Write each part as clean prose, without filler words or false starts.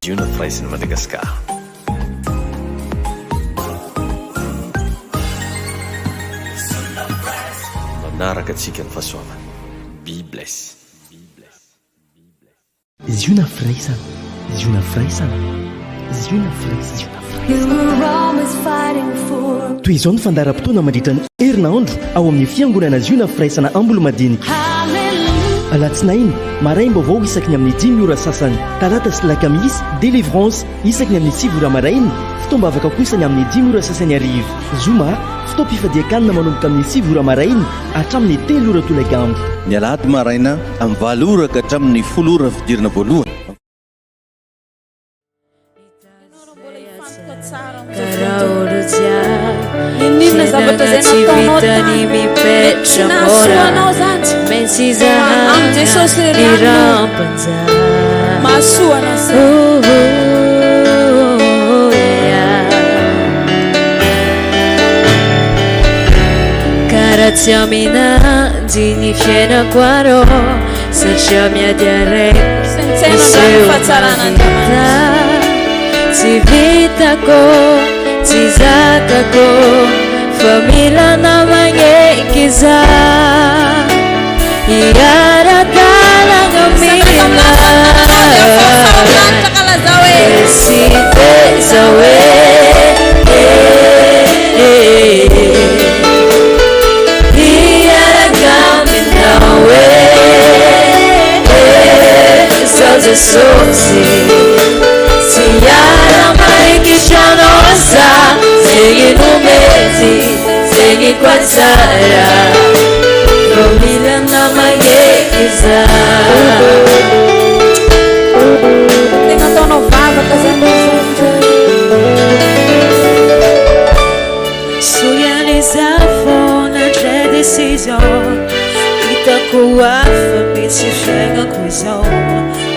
Juna Fraise in Madagascar. Manaraka atsika ny fahasoavana. Be bless. Juna Fraise. Juna Fraise. Juna Fraise. Toy izao ny fandaharam-potoana mandritra ny herinandro ao amin'ny fiangonana Juna Fraise na Amboly Madinika. Alatsinainy maraina vaovao isaky ny amin'ny 10 ora sasany, talata sy lakamisy délivrance isaky ny amin'ny 7 ora maraina, fitoam-bavaka kosa ny amin'ny 10 ora sasany arivo. Zoma fitoam-pifadiakanina manomboka amin'ny 7 ora maraina hatramin'ny 3 ora tolagambo. Ny alahady maraina amin'ny 9 ora ka hatramin'ny 10 ora fidirana voalohany. Inona zavatra zay nataonao mipetra mora amin'ny Jesosy mahasoana karaha tsy aminanjy ny fiainako arô satria miady araiky iseo tsy vitako tsy zakako fa mila namagneky za iara-dalagna mila si teza hoe iara-gamina hoe zao Jesosy si iara-marikitranôza zegny nomety zegny kwa tsara ro mila namagneky za tegna ataonao vavaka zany soian'izafona tre décision hitako hafa misy fiaignako izao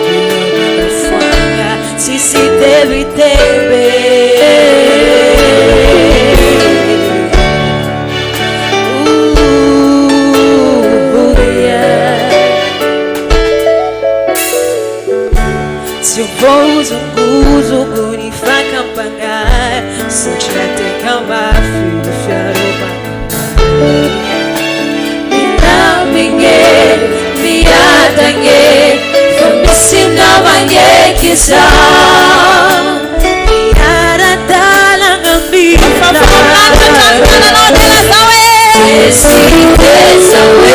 milonana foagna tsisy tebitebe se eu vou zungu ni fakampangar satria tekamba filho fiaroba minamige miadange famisinamanye kiza miaradalanga mina esitezawe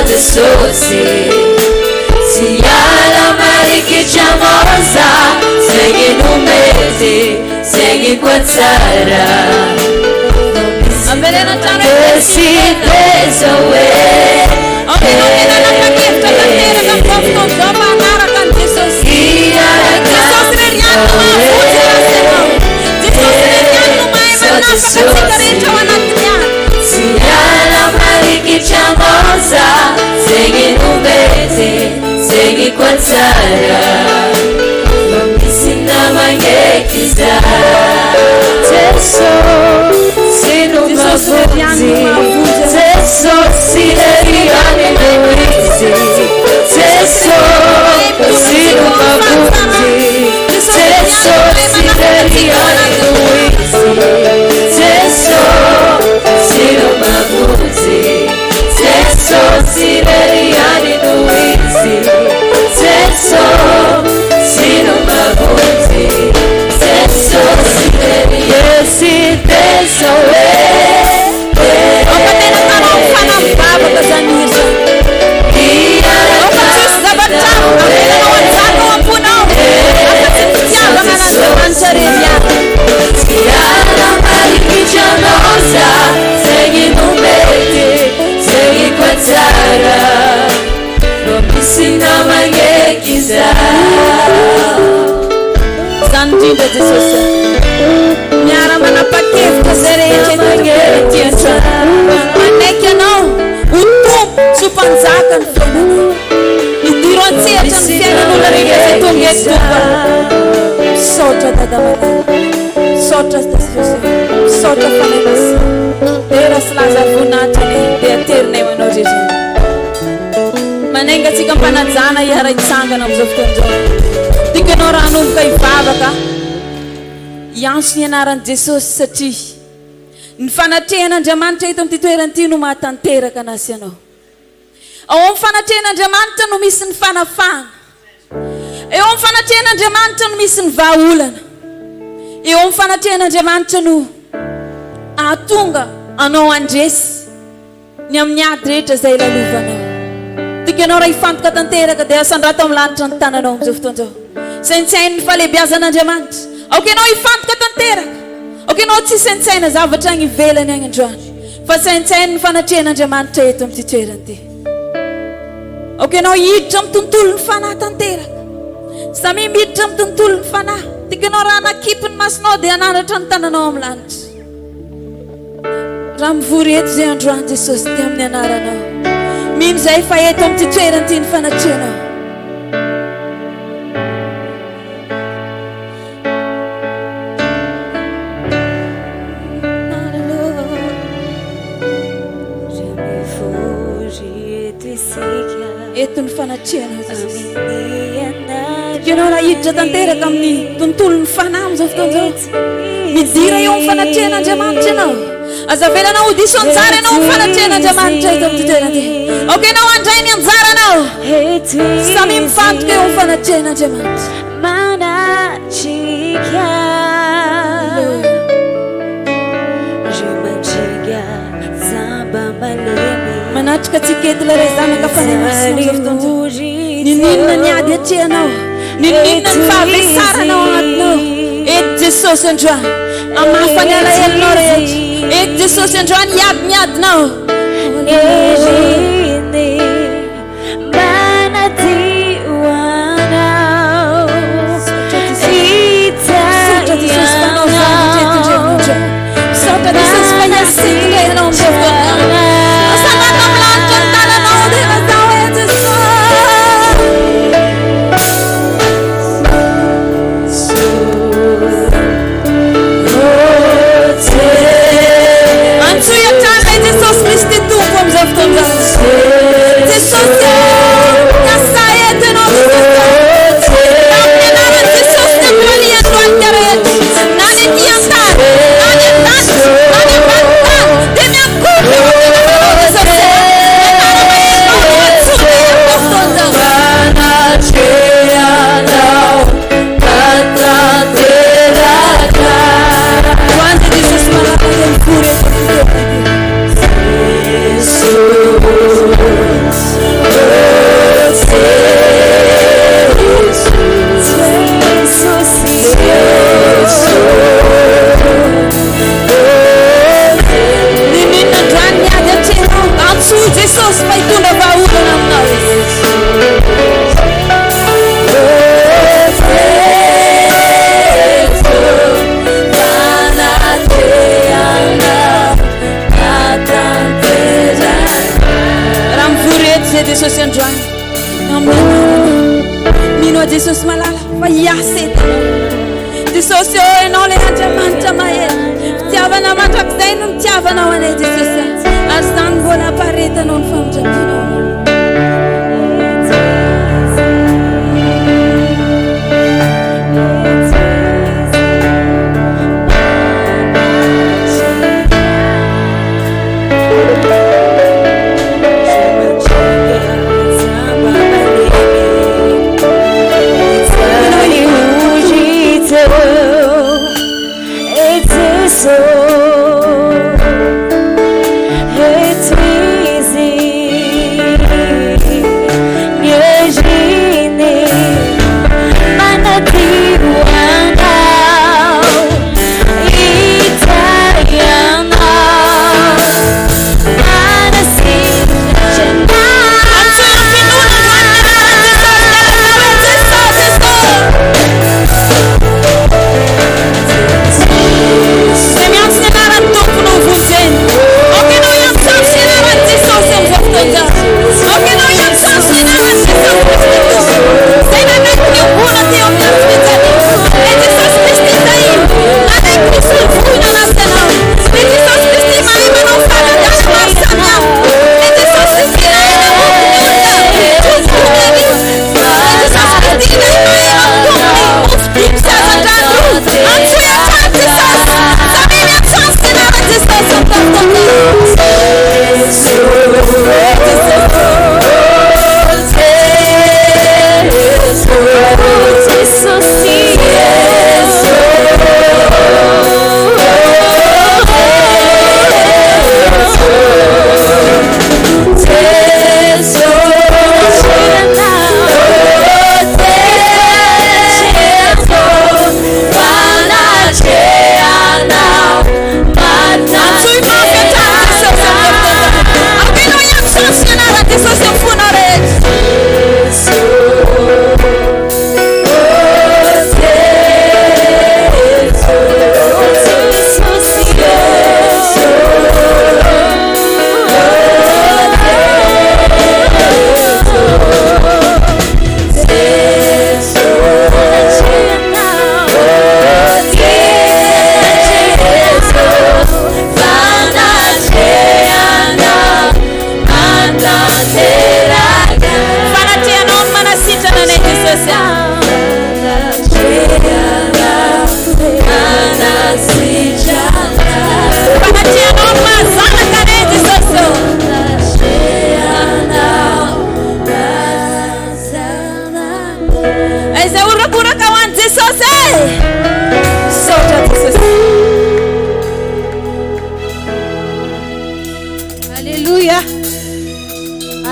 Jesosy si iara-marikitranôza zegny nomety zegny kwa tsara si teza hoe iara-marikitranôza zegny nomety zegny kwa tsara misy namagneky za Jesosy no mavonjy Jesosy leriany noizy Jesosy no mavonjy Jesosy leriany noizy Jesosy no mavonjy Jesosy leriany noizy Jesosy no mavonjy Jesosy leriany teza hoe iara-marikitranôza zegny nomety zegny kwa tsara ro misy namagneky za zany indrindra Jesosy miara-manapa-kevitra zay rehetra namagneky za manaiky anao ho tompo tsy ho mpanjaka ny fiainana idiro an-tsehatra ny fiainan'olona rehetra zay tonga eto misaotra dada malala misaotra Jesosy misaotra fanahy Tika mpanajana iara itsangana amizao fotoan'izao. Tika ianao raha hanomboka hivavaka iantso ny anaran'i Jesosy satria ny fanatrehan'Andriamanitra eto amin'ity toerana ity no mahatanteraka anazy ianao. Ao amin'ny fanatrehan'Andriamanitra no misy ny fanafahana. Eo amin'ny fanatrehan'Andriamanitra no misy ny vahaolana. Eo amin'ny fanatrehan'Andriamanitra no ahatonga anao andresy ny amin'ny ady rehetra izay ilalovanao. Tika ianao raha hifantoka tanteraka dia asandrato amin'ny lanitra ny tananao amin'izao fotoan'izao. Saintsainy ny falebiazan'Andriamanitra. Aoka ianao hifantoka tanteraka. Aoka ianao tsy saintsaina zavatra agny ivelany agny androany. Fa saintsainy ny fanatrehan'Andriamanitra eto amin'ity toerana ity. Aoka ianao hiditra amin'ny tontolo ny fanahy tanteraka. Samy miditra amin'ny tontolo ny fanahy. Tika ianao raha nakipy ny masonao dia ananatra ny tananao amin'ny lanitra. Raha mivory eto izay androany Jesosy ty amin'ny anaranao. Mino izay fa eto amin'ity toerana ity ny fanatrehanao. Eto ny fanatrehanao Jesosy. Ianao raha hiditra tanteraka amin'ny tontolo ny fanahy amin'izao fotoan'izao. Midira eo amin'ny fanatrehan'Andriamanitra ianao. Azavelanao ho diso anjara ianao amin'ny fanatrehan'Andriamanitra eto amin'ity toerana ity. Aoka ianao handray ny anjaranao. Samy mifantoka eo amin'ny fanatrehan'Andriamanitra. Manatrika antsika eto ilay zanaka fanemasina. Nininona ny ady atrehanao. Nininona ny fahavesaranao anatinao. Eto Jesosy androany amafany alahelinao rehetra. Eto Jesosy androany hiady miadinao. Jesosy androany mino Jesosy malala fa hiasa eto Jesosy eo ianao ilay Andriamanitra mahela fitiavana mandrakizay no mitiavanao anay Jesosy ary izany mbola aparetanao ny famindramponao.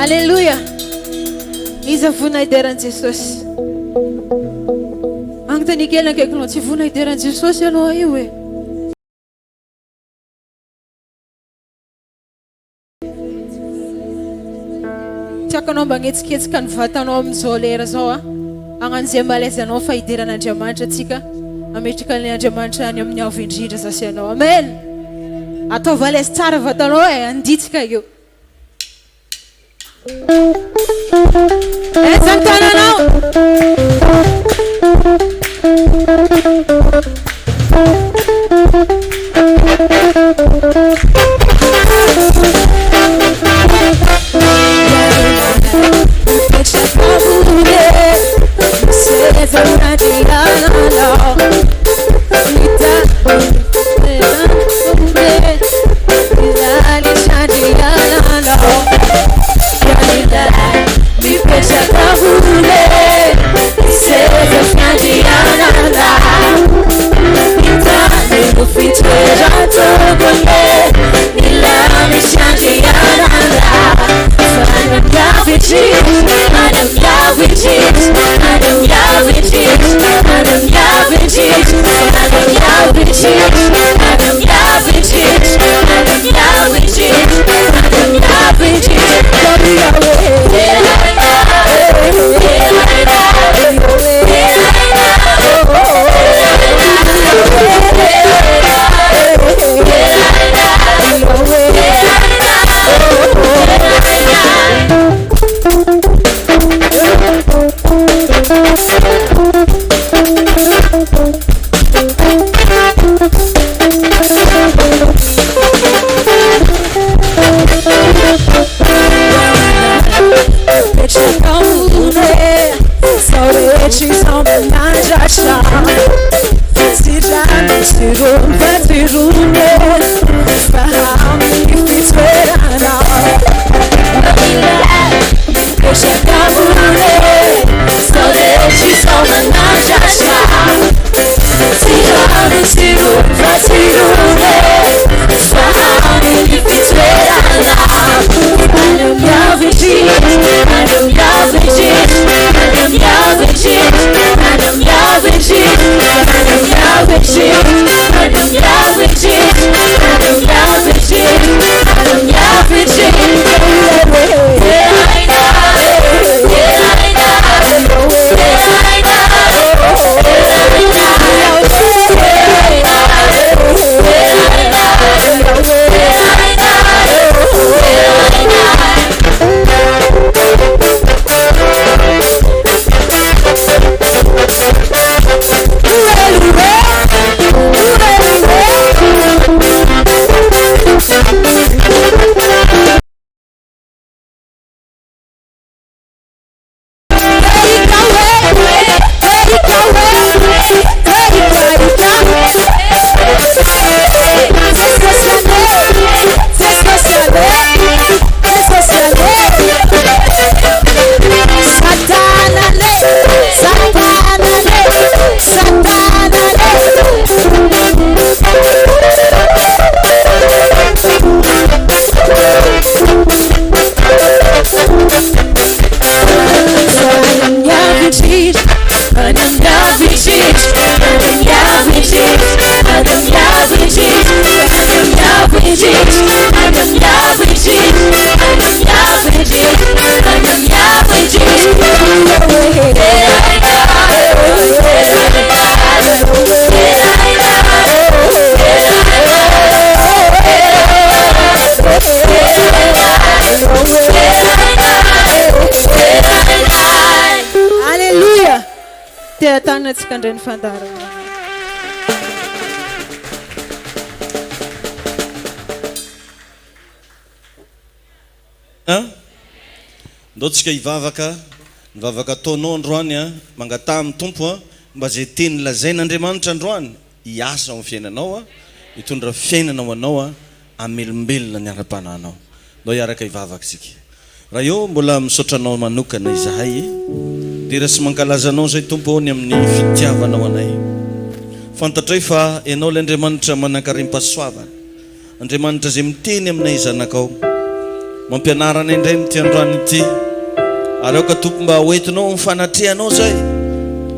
Alléluia. Iza voninahiteran'i Jesosy. Agnontany kely akaiky anao tsy voninahiteran'i Jesosy ianao io e. Tiako anao mba agnetsiketsika ny vatanao amin'izao lera zao a. Hagnan'izay malaza anao fa hidiran'Andriamanitra atsika ametraka ny Andriamanitra any amin'ny avo indrindra zasy anao. Amen. Atao valesy tsara vatanao e, anditsika io. Zany tananao. Tanantsika ndray ny fandarana. Ndao tsika hivavaka, mivavaka ataonao androany a, mangata amin'ny tompo a, mba zay teny lazain'Andriamanitra androany, hiasa amin'ny fiainanao a, hitondra fiainanao anao a, amelombelona ny ara-pananao. Ndao hiaraka hivavaka tsika. Raha eo mbola misotranao manokana izahay dia sy mankalazanao zay tompo ny amin'ny fitiavanao anay. Fantatray fa ianao l'Andriamanitra manankarem-pahasoavana. Andriamanitra zay miteny aminay zanakao. mampianarana indray mity androany ity ary aoka tompo mba hoentinao mifanatrehanao zay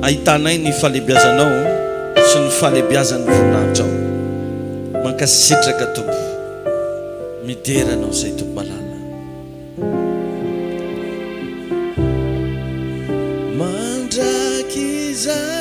ahitanay ny fahalebiazanao sy ny fahalebiazan'ny voninahitra ao mankasitraka tompo mideranao zay tompo malala mandraky zay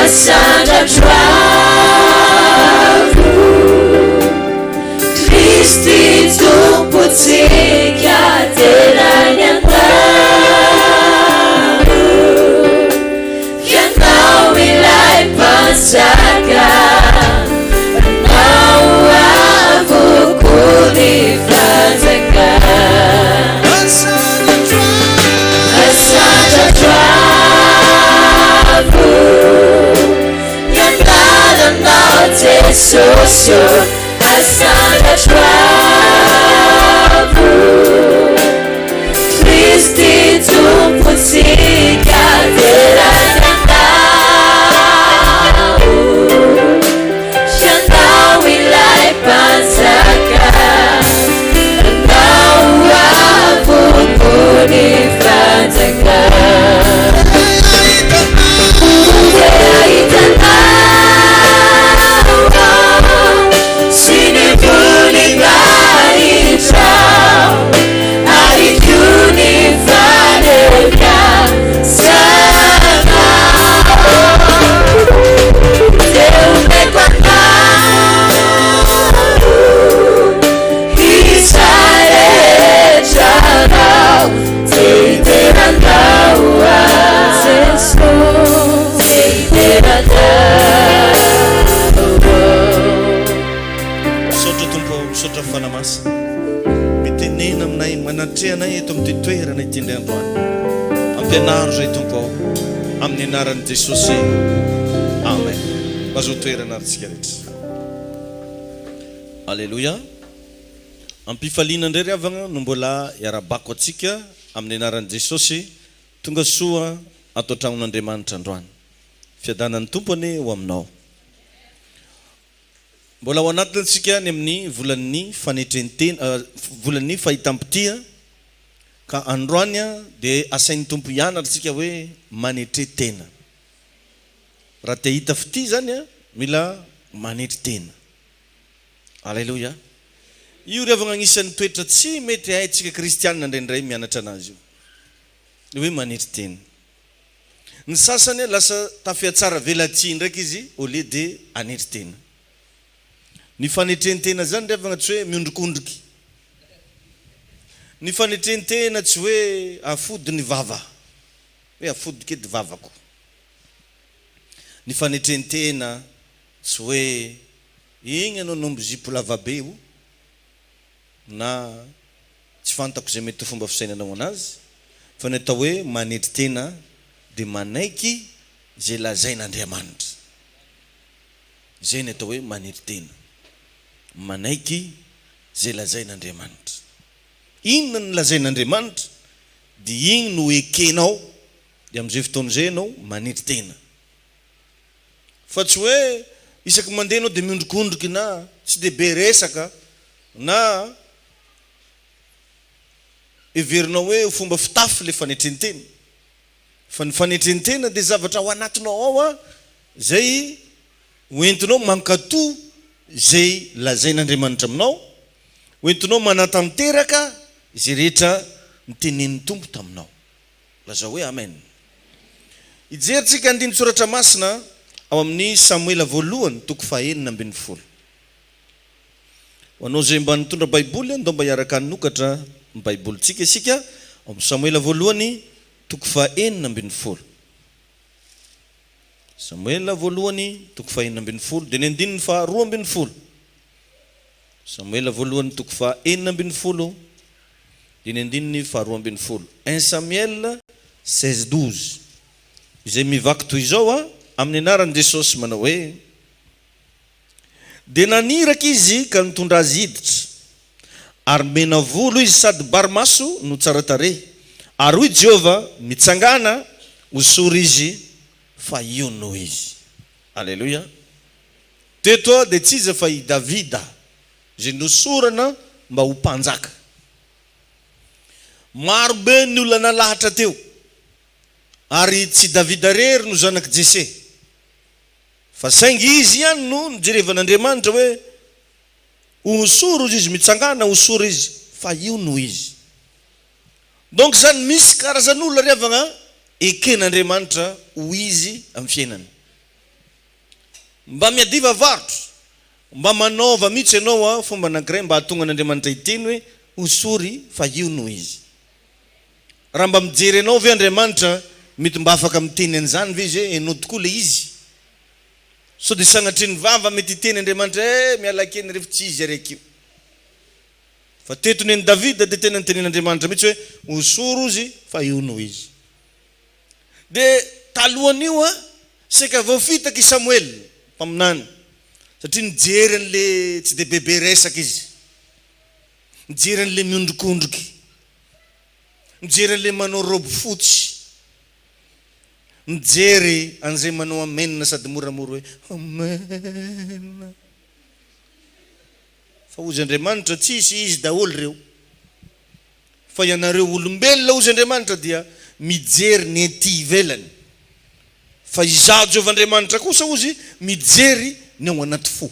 Asanda travu Kristi tumputika teranya tahu Yanau wilai pasaka Nau avuku di fazaka Asanda travu Socio asanda travu Kristi tumputika teranya tahu Shandau wilai pasaka Nau avuku di fazaka mitenena aminay manatrehanay eto amin'ny toerana ity indray androany ampianaro zay tompo amin'ny anaran'i Jesosy amen azo toerana aritsika rehetra alleluia ampifaliana indray ry avagna no mbola iarabako atsika amin'ny anaran'i Jesosy tonga soa atao tragnon'Andriamanitra androany fiadanan'ny tompony ho aminao mbola ao anatintsika ny amin'ny volan'ny fanetrentena volan'ny fahitam-pitia ka androany dia asain'ny tompo ianaritsika hoe manetry tena raha te hita fity zany mila manetry tena alleluia io ry avagna agnisan'ny toetra tsy mety haitsika kristianina indraindray mianatra anazy io hoe manetry tena ny sasany lasa tafiatsara velatsia ndraiky izy au lieu de anetry tena ny fanetrentena zany revagna tsy hoe miondrikondriky ny fanetrentena tsy hoe afody ny vava hoe afodiky edy vavako ny fanetrentena tsy hoe igny anao nombo zipo lavabe io na tsy fantako zay mety fomba fisainanao anazy fa ny atao hoe manetry tena de manaiky zay lazain'Andriamanitra zay ny atao hoe manetry tena manaiky zay lazain'Andriamanitra inona ny lazain'Andriamanitra de igny no ekenao de am'izay fotoana zay anao manetry tena fa tsy hoe isaky mandeha anao de miondrikondriky na tsy de be resaka na Iverinao hoe fomba fitafy le fanetreniteny. Fa ny fanetrenitena dia zavatra ao anatinao ao a zay hoentinao mankatoa zay lazain'Andriamanitra aminao, hoentinao manatanteraka izay rehetra nitenen'ny Tompo taminao. Lazao hoe amen. Ijery-tsika andiny soratra masina ao amin'ny Samuela voalohany toko 9:40. Ho anao zay mba nitondra baiboly ndao mba hiaraka nokatra ny baibolitsika isika ao amin'ny Samuela voalohany toko 9:40. Samuela voalohany toko 9:40 dia ny andininy 12:40. Samuela voalohany toko 9:40 dia ny andininy 12:40. 1 Samuel 16:12. Izay mivaky toy izao a amin'ny anaran'i Jesosy manao hoe: dia naniraka izy ka nitondra azy hiditra, ary mena volo izy sady barimaso no tsara tarehy, ary hoy Jehova mitsangana osory izy fa io no izy. Alleluia. Teto dia tsy izy fa i Davida izay nosorana mba ho mpanjaka. Maro be ny olona nalahatra teo, ary tsy Davida rery no zanaky Jese, fa saingy izy ihany no nijerevan'Andriamanitra hoe osory izy mitsangana, osory izy fa io no izy. Donc zany misy karazan'olona riavagna eken'Andriamanitra ho izy amin'ny fiainany. Mba miadiva varotra, mba manaova mihitsy ianao a fomba anankiray mba hahatonga an'Andriamanitra hiteny hoe osory fa io no izy. Raha mba mijery anao ve Andriamanitra mety mba afaka miteny an'izany ve izy hoe enao tokoa le izy? So dia sanatry ny vava mety hiteny Andriamanitra miala kely rehefa tsy izy araiky io. Fa teto ny Davida dia tena nitenen'Andriamanitra mihitsy hoe osory izy fa io no izy. Dia talohan'io a seka voafitaka i Samuel mpaminany, satria nijery an'le tsy dia bebe resaka izy, nijery an'le miondrikondriky, nijery an'le manao robe fotsy, nijery an'izay manao amenna sady moramora hoe amen. Fa ozy Andriamanitra tsisy izy daholo reo, fa ianareo olombelona ozy Andriamanitra dia mijery ny ety ivelany, fa izaho Jehovah'Andriamanitra kosa ozy mijery ny ao anaty fo.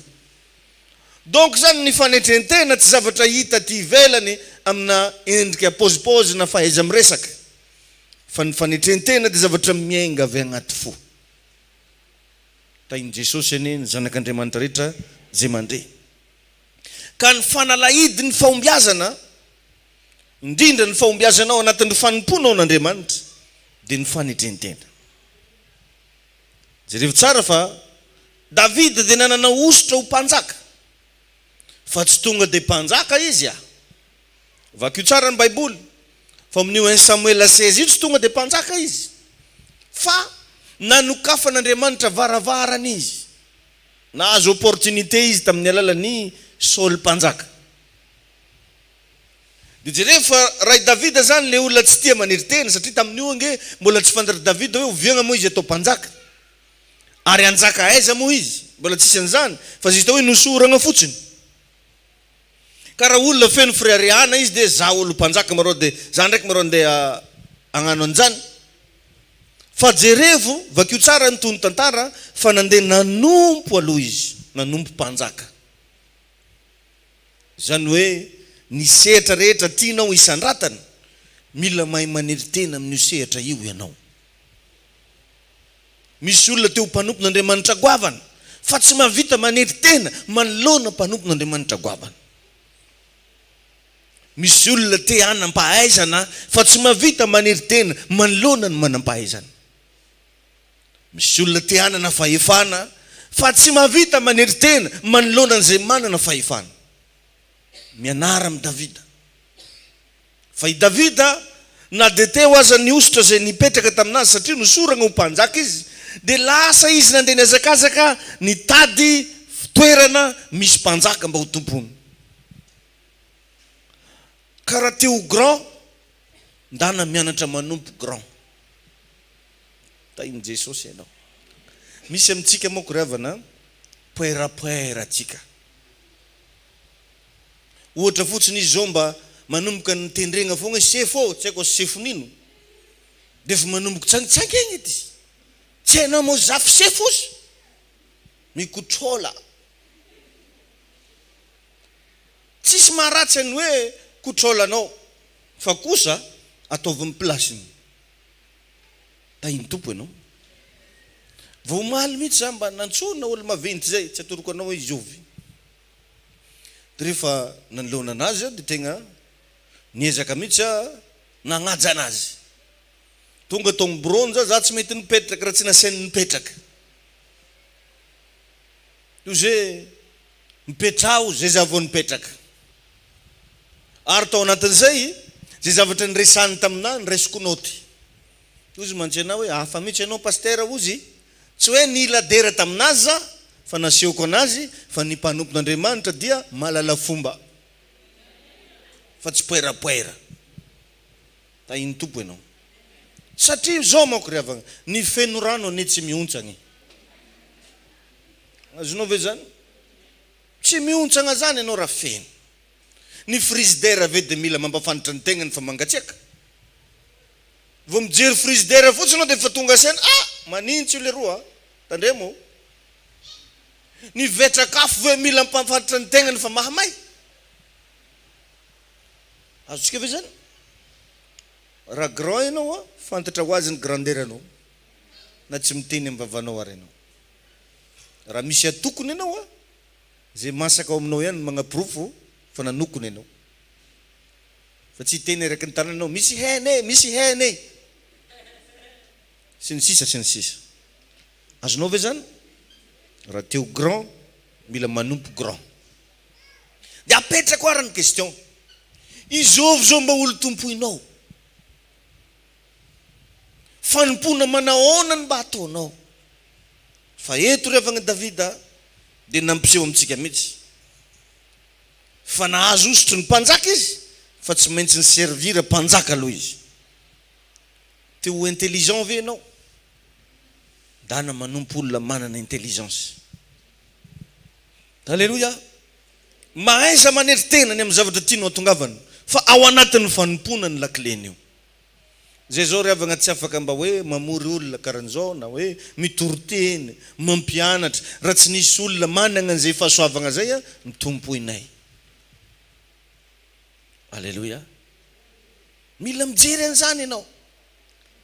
Donc zany ny fanetrentena tsy zavatra hita ty ivelany amina endrika pôzipôzy na fahaiza miresaka, fa ny fanetrentena dia zavatra miainga avy agnaty fo. Tainy Jesosy ane ny zanak'Andriamanitra rehetra zay mandeha. Ka ny fanalahidy ny fahombiazana, indrindra ny fahombiazanao anatin'ny fanomponao n'Andriamanitra dia ny fanetrentena. Jereo tsara fa Davida dia nanana osotra ho mpanjaka, fa tsy tonga dia mpanjaka izy a. Vakio tsara ny baiboly fa amin'io 1 Samuel 16 io tsy tonga dia mpanjaka izy, fa nanokafan'Andriamanitra varavarana izy, nahazo opportunité izy tamin'ny alalan'ny Saul mpanjaka. Dia jereo fa raha Davida zany le olona tsy tia maneritena, satria tamin'io ange mbola tsy fantatra Davida hoe oviagna moa izy atao mpanjaka, ary anjaka aiza moa izy, mbola tsisy an'izany, fa zista hoe nosoragna fotsiny. Ka raha olona feno friariana izy dia za olo mpanjaka marao dia za ndraiky marao andeha agnano an'izany. Fa jerevo vakio tsara ny tony tantara fa nandeha nanompo aloha izy, nanompo mpanjaka. Zany hoe ny sehatra rehetra tianao isandratana, mila mahay maneritena amin'io sehatra io ianao. Misy olona teo mpanompon'Andriamanitra goavana, fa tsy mahavita maneritena manoloana mpanompon'Andriamanitra goavana. Misy olona te hanam-pahaizana, fa tsy mahavita maneritena manoloana ny manam-pahaizana. Misy olona te hanana fahefana, fa tsy mahavita maneritena manoloana an'izay manana fahefana. Mianara amin'ny Davida. Fa i Davida na dia teo aza ny osotra izay nipetraka taminazy, satria nosoragna ho mpanjaka izy, dia lasa izy nandeha niazakazaka nitady fitoerana misy mpanjaka mba ho tompony. Karaha teo grand ndana mianatra manompo grand. Tainy Jesosy ianao. Misy amintsika moa koravana poerapoera tsika. Ohatra fotsiny izy zao mba manomboka nitendregna fogna sefo tsy haiko sefo nino dia efa manomboka tsangitsanga egny edy tsy hainao moa zafy sefo ozy mikotrola tsisy maharatsy any hoe kotrolanao fa kosa ataovy amin'ny plasiny tahiny tompo ianao vao maly mihitsy za mba nantsona olo maventy zay tsy atoroko anao hoe izovy dia rehefa nanoloana anazy dia tegna niezaka mihitsy nagnaja anazy tonga tao mibronza za tsy mety nipetraka raha tsy nasainy nipetraka io zay mipetrao zay za vao nipetraka ary tao anatin'izay zay zavatra niresany taminah niraisiko noty ozy mantsi anao hoe hafa mihitsy ianao pastera ozy tsy hoe niladera taminazy za fa nasehoko anazy fa ny mpanompon'Andriamanitra dia malala fomba fa tsy poerapoera tahiny tompo ianao satria zao manko ry havagna ny feno rano ane tsy miontsagny azonao ve zany tsy miontsagna zany ianao raha feno ny frigidaire ve dia mila mampafantatra ny tegnany fa mangatsiaka vao mijery frigidaire fotsiny anao dia efa tonga saina manintsy io le roa tandremo ny vetrakafo ve mila mampafantatra ny tegnany fa mahamay azotsika ve zany raha grand ianao fantatra ho azy ny grandeur anao na tsy miteny amin'ny vavanao ary ianao raha misy atokony ianao zay masaka ao aminao ihany magnapirofo fa nanokony ianao fa tsy teny araky ny tananao misy hene sy ny sisa azonao ve zany raha teo grand mila manompo grand dia apetrako arany question izovy zao mba olo tompoinao fanompona manaonany mba ataonao fa eto ry avagna Davida dia nampiseho amintsika mihitsy fa nahazo osotry ny mpanjaka izy fa tsy maintsy ny servira mpanjaka aloha izy teo intelligent ve ianao dana manompo olona manana intelligence alleluia mahaiza manery tenany amin'ny zavatra tianao atongavany fa ao anatin'ny fanompona ny lakleny io zay zao ry havagna tsy afaka mba hoe mamory olona karan'izao na hoe mitoroteny mampianatra raha tsy nisy olona manana an'izay fahasoavagna zay mitompoinay alleluia mila mijery an'izany ianao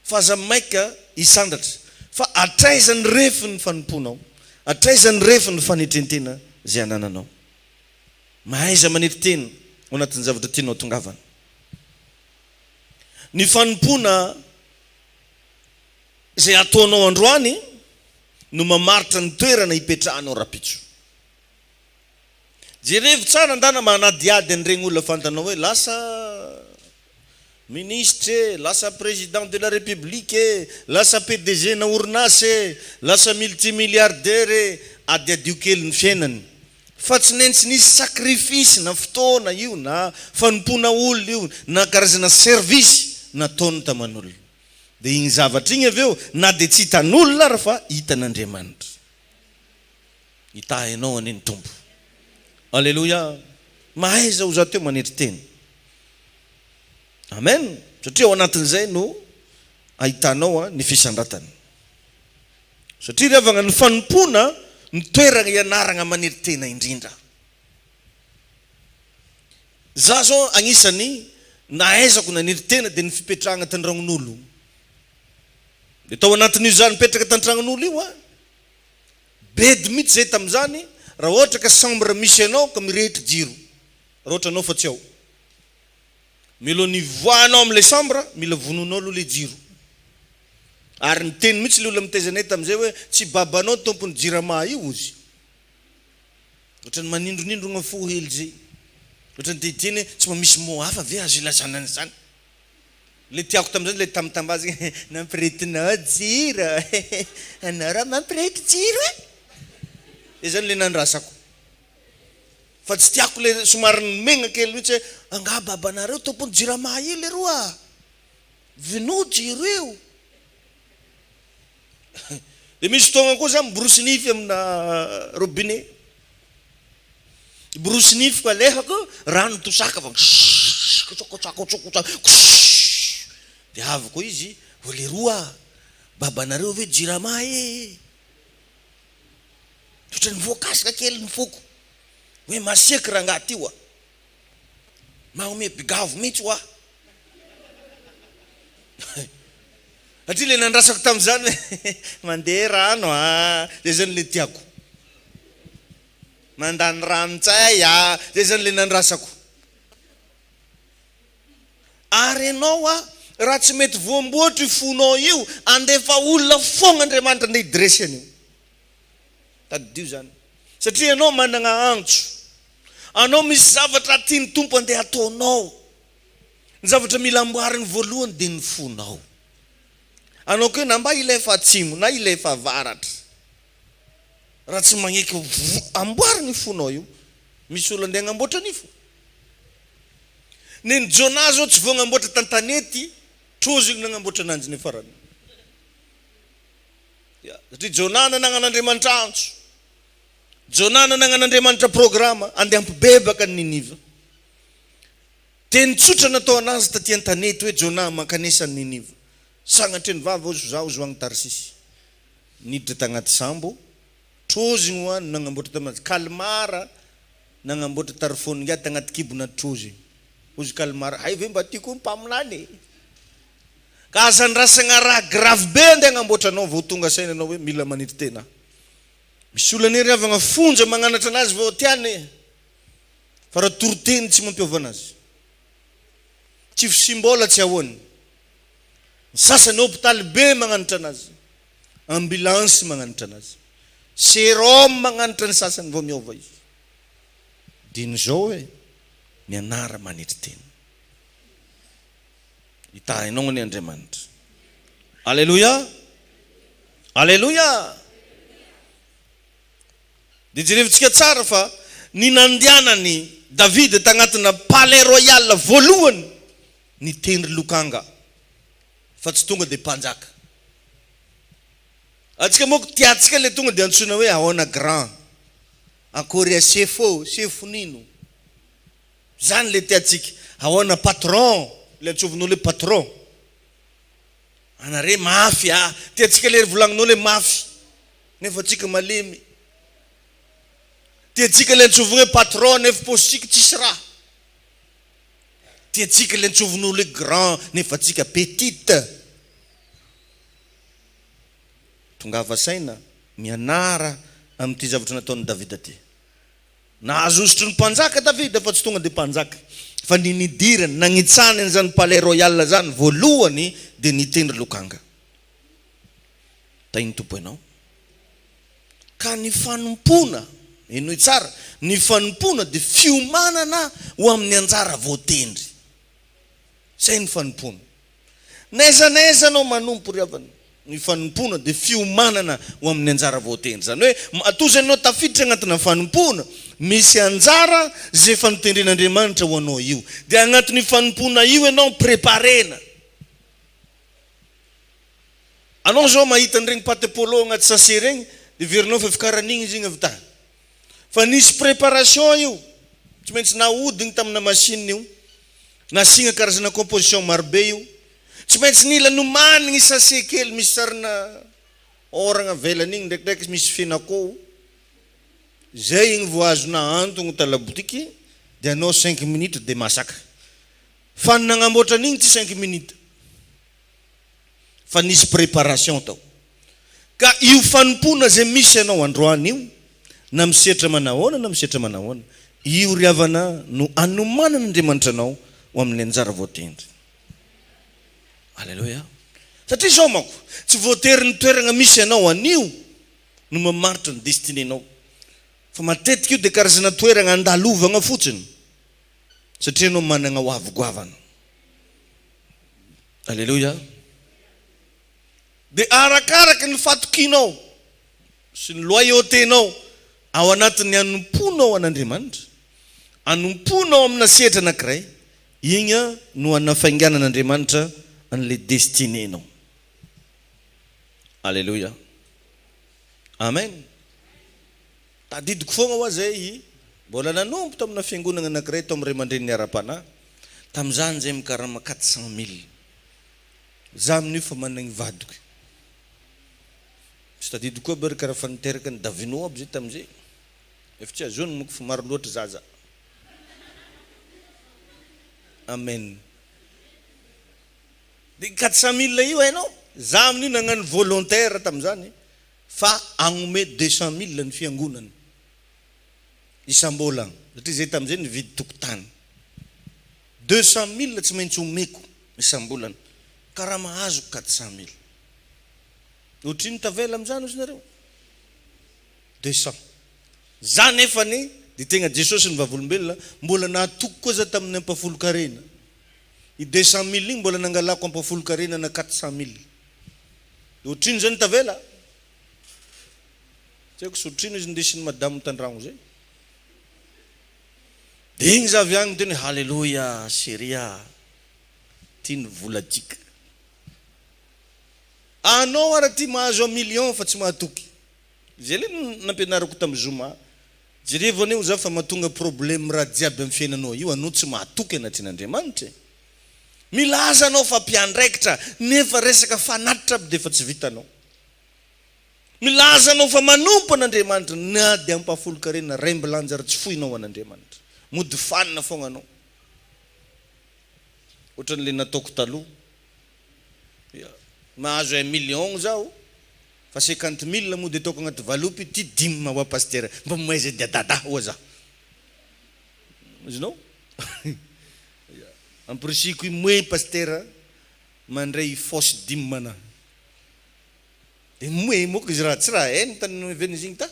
fa aza maika isandatra fa atraizany refy ny fanomponao atraizany refy ny fanetrentena zay anananao mahaiza manery teny ao anatin'ny zavatra tianao tongavana ny fanompona zay ataonao androany no mamaritra ny toerana hipetrahanao rapitso jerevy tsara andana manadiady an'iregny olona fantanao hoe lasa ministre lasa président de la république lasa PDG na orinasy lasa multimilliardaire adiadio kely ny fiainany fa tsy nentsy nisy sacrifice na fotoana io na fanompona olona io na karazana service nataony taman'olona dia igny zavatra igny aveo na dia tsy hitan'olona ary fa hitan'Andriamanitra hitahinao aneny tompo alleluia mahaiza ho za teo manetry teny amen satria ao anatin'izay no ahitanao ny fisandratany satria ry havagna ny fanompona ny toerana ianaragna manery tena indrindra za zao agnisany nahaizako nanery tena dia ny fipetrahagna tandragnon'olo dia tao anatin'io zany mipetraka tantragnon'olo io bedy mihitsy zay tamin'izany raha ohatra ka chambre misy anao ka mirehitra jiro raha ohatra anao fa tsy ao milo nivoanao amin'le chambre mila vononao aloha le jiro ary ny teny mihitsy le olona mitezanay tamin'izay hoe tsy babanao tompony jirama io ozy ohatra ny manindronindrona fo hely zay ohatra ny teteny tsy mba misy mo hafa ve azo ilazanany zany le tiako tamin'izany le tamitambazy nampirehetinao jiro anao raha mampirehitra jiro e zany le nandrasako fa tsy tiako le somary megna kely mihitsy hoe anga babanareo tompony jirama io le roa vino jiro io dia misy fotoagna koa za miborosy nify amina robinet borosy nify ko alefako rano tosaka fa dia avy koa izy oleroa babanareo ve jirama otrany voakasika kely ny foko hoe masiaky raha ngaty io magnome bigavo mihitsy oa satria le nandrasako tamin'izany hoe mandeha rano zay zany le tiako mandany ranotsay zay zany le nandrasako ary anao raha tsy mety voamboatra fonao io andefa olona fogna Andriamanitra andeha idresany io tadidio zany satria anao manana antso anao misy zavatra tiany tompo andeha ataonao ny zavatra mila amboariny voalohany dia ny fonao anao koe na mba ilefa atsimo na ilefa avaratra raha tsy magneky amboariny fonao io misy olo andeha agnamboatra nifo neny Jona zao tsy vao agnamboatra tantanety troziny nagnamboatra ananjy ny farany satria Jona nananan'Andriamanitra antso Jona nananan'Andriamanitra programa andeha ampibebaka ny Niniva teny tsotra natao anazy taty an-tanety hoe Jona mankanesa ny Niniva sagnatry ny vava ozy zaho zoagny Tarsisy niditra tagnaty sambo troziny hoany nagnamboatra tamazy kalmara nagnamboatra tarifony ngia tagnaty kibona troziny ozy kalmara hay ve mba tiako mpaminany ka azandrasagna raha grave be andeha agnamboatra anao vao tonga saina anao hoe mila manitry tena misy olona nery avagna fonja magnanatra anazy vao tiany fa raha toroteny tsy mampiova anazy tsy fisimbola tsy ahoany sasany hôpitaly be magnanatra anazy ambulance magnanatra anazy sérum magnanatra ny sasany vao miova izy diny zao hoe mianara manitry tena hitahinao ny Andriamanitra alleluia alleluia dia jerevitsika tsara fa ny nandianany Davida tagnatina palais royal voalohany ny tendry lokanga fa tsy tonga dia mpanjaka atsika moko tiatsika le tonga dia antsoina hoe ahoana grand akory sefo nino zany le tiatsika ahoana patron le antsovinao le patron anare mafy tiatsika le volagninao le mafy nefa atsika malemy tiatsika le antsovina hoe patron nefa positsika tsisy raha tiatsika le antsovinao le grand nefa atsika petite tonga avasaina mianara amin'ity zavatra nataon'ny Davida ty nahazo ozotry ny mpanjaka Davida fa tsy tonga dia mpanjaka fa nidirany nagnitsany an'izany palais royal zany voalohany dia nitendry lokanga tainy tompo ianao ka ny fanompona enoy tsara ny fanompona dia fiomanana ho amin'ny anjara voatendry zay ny fanompona naizanaiza anao manompo ry avany ny fanompona dia fiomanana ho amin'ny anjara voatendry zany hoe atozany anao tafiditra agnatina fanompona misy anjara zay fanotendren'Andriamanitra ho anao io dia agnatin'ny fanompona io ianao préparena anao zao mahita an'iregny patepolo agnaty sase regny dia verinao fa fikaran'igny izy igny avy tany fa nisy préparation io tsy maintsy nahodigny tamina machine io nasigna karazana composition marobe io tsy maintsy nila nomanigny sase kely misy sarina oragna velan'igny ndraikidraiky misy fenakô zay igny voazona antogno talabotiky dia anao 5 minutes dia masaka fa nagnamboatra an'igny tsy 5 minutes fa nisy préparation tao ka io fanompona zay misy anao androany io na misetra manahoana na misetra manahoana io ry havana no anomanan'Andriamanitra anao ho amin'ny anjara voatendry alleluia satria zao manko tsy voatery ny toerana misy anao anio no mamaritra ny destinénao fa matetika io dia karazana toerana andalovagna fotsiny satria anao manana ho avogoavana alleluia dia arakaraka ny fatokinao sy ny loyauténao ao anatin'ny anomponao an'Andriamanitra anomponao amina sehatra anankiray igny no anafainganan'Andriamanitra an'le destinénao alleluia amen tadidiko foagna hoa zay mbola nanompo tamina fiangonana anankiray tao amin'ray mandreny ny ara-panahy Tam'izany zay mikarama 400 000. Za amin'io fa managny vadiko. Tsy tadidy koa bary karaha fa niteraka ny davino aby zay tam'izay. Efa tsy azony moko fa maro loatra zaza. Amen. De 400 000 io hainao, za amin'io nagnano volontaire tam'izany fa agnome 200 000 ny fiangonana isam-bolagna satria zay tam'izay nividy tokotany. 200 000 tsy maintsy omeko isam-bolana, karaha mahazo 400 000. Ohatriny tavela am'izany ozy nareo 200. Za nefany de tegna Jesosy ny vavolombelona mbola nahatoko koa za tamin'ny ampafolo-karena. I 200 000 igny mbola nangalako ampafolo-karena na 400 000. Ohatriny zany tavela. Tsy haiko sotrino izy ndesin'ny madamo tandragno zay. De igny za avy agny teny halleluja seria tiany volatsika. Anao ara ty mahazo 1 million fa tsy mahatoky. Zay le nampianarako tamin'ny Zoma. Jereo aneo za fa mahatonga problème raha jiaby amin'ny fiainanao io anao tsy mahatoky anatin'Andriamanitra. Milaza anao fa mpiandraikitra nefa resaka fanatitra de fa tsy vitanao. Milaza anao fa manompo an'Andriamanitra na de ampafolo-karena remby lanjara tsy foinao an'Andriamanitra. Mody fanina fogna anao. Ohatran'le nataoko taloha. Mahazo 1 million zao. Fa 50 000 mody ataoko agnaty valopy ty 10 mawa pasteur. Mba moaiza dia dada oa za. Izinao? Ampirisiko moe pasteur mandray fausse 10 mana. De moe moko izy raha tsy raha hainy tany veny igny ta.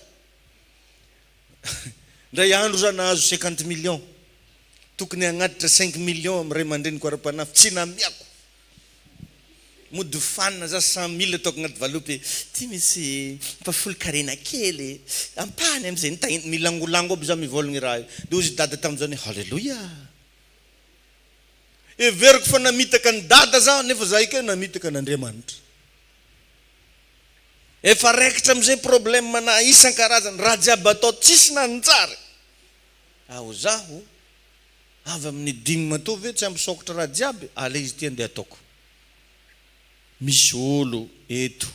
Ndray andro za nahazo 50 millions. Tokony agnatitra 5 millions am'ray aman-dreny ko ara-panafy tsy namiako. Mody fanina za 100 000 ataoko agnaty valopy. Ty misy ampafolo-karena kely. Ampany am'izay nitagny milangolango aby za mivolagny raha io. De ozy dada tam'izany halleluja. Everiko fa namitaka ny dada za nefa za ika namitaka an'Andriamanitra. Efa raikitra am'izay problème mana isan-karazany raha jiaby atao tsisy nanjary. Ao zaho avy amin'ny dimy matao ve tsy ampisaokatra raha jiaby ale izy ty andeha ataoko. Misy olo eto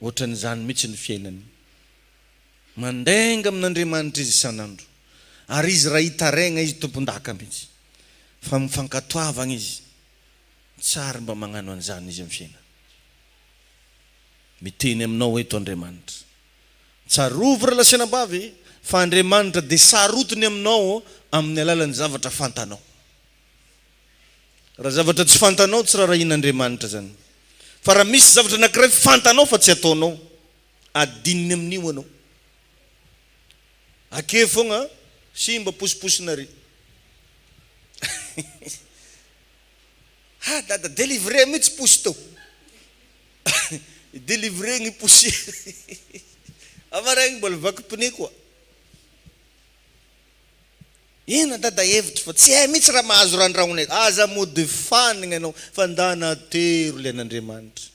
ohatran'izany mihitsy ny fiainany. Mandenga amin'Andriamanitra izy isan'andro. Ary izy raha hitaregna izy tompon-daka mihitsy. Fa mifankatoavagna izy. Tsara mba magnano an'izany izy amin'ny fiaina. Miteny aminao eto Andriamanitra. Tsarovy relationam-bavy fa Andriamanitra de sarotiny aminao amin'ny alalan'ny zavatra fantanao. Raha zavatra tsy fantanao tsy raha rahin'Andriamanitra zany. Fa raha misy zavatra anankiray fantanao fa tsy ataonao, adininy amin'io anao. Ake fogna simba posiposinare. Ha dada délivrer mihitsy posy tao. Délivrer ny posy. Amaregny mbola vaky pneu koa. Ina dada hevitra fa tsy hay mihitsy raha mahazo randragnonay. Aza mody fanigna anao fa ndana tero le an'Andriamanitra.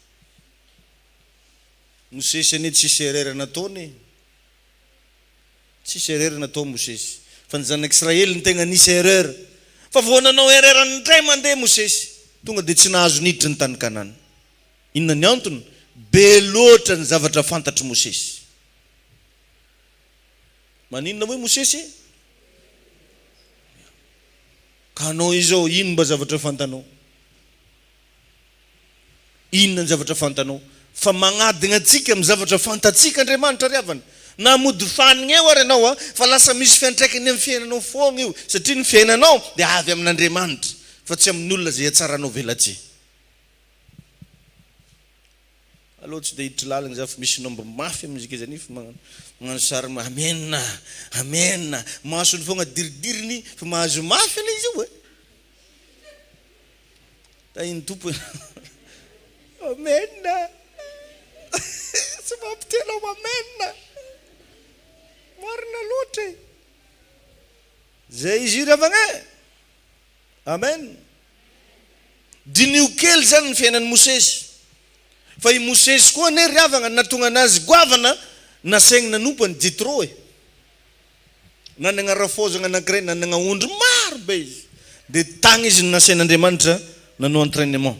Mosesy ane tsisy erreur nataony. Tsisy erreur natao Mosesy. Fa ny zanak'Israely ny tegna nisy erreur. Fa vonanao erreur ndray mandeha Mosesy. Tonga de tsy nahazo niditra ny tany Kanana. Inona ny antony? Be loatra ny zavatra fantatry Mosesy. Maninona hoe Mosesy? Ka anao izao ino mba zavatra fantanao? Inona ny zavatra fantanao? Fa magnadigna atsika amin'ny zavatra fantatsika Andriamanitra riavana. Na mody fanigna eo ary anao fa lasa misy fiantraikany amin'ny fiainanao fogna io. Satria ny fiainanao de avy amin'Andriamanitra fa tsy amin'ny olona zay atsaranao velatse. Aloha tsy de hiditra lalagna za fa misy nombre mafy amin'izika zany fa magnano sary amen, amen. Masony fogna diridiriny fa mahazo mafy ana izy io e. Ta iny tompo. Amen. Tsy mampitelo amen. Marina loatra e. Zay izy ravagna. Amen. Dinio kely zany ny fiainan'ny Mosesy. Fa i Mosesy koa ne riavagna natonga anazy goavana nasaigny nanompany Jethro e. Nanagna rafozagna anankiray nanagna ondry maro be izy. dia tagny izy no nasain'Andriamanitra nanao entraînement,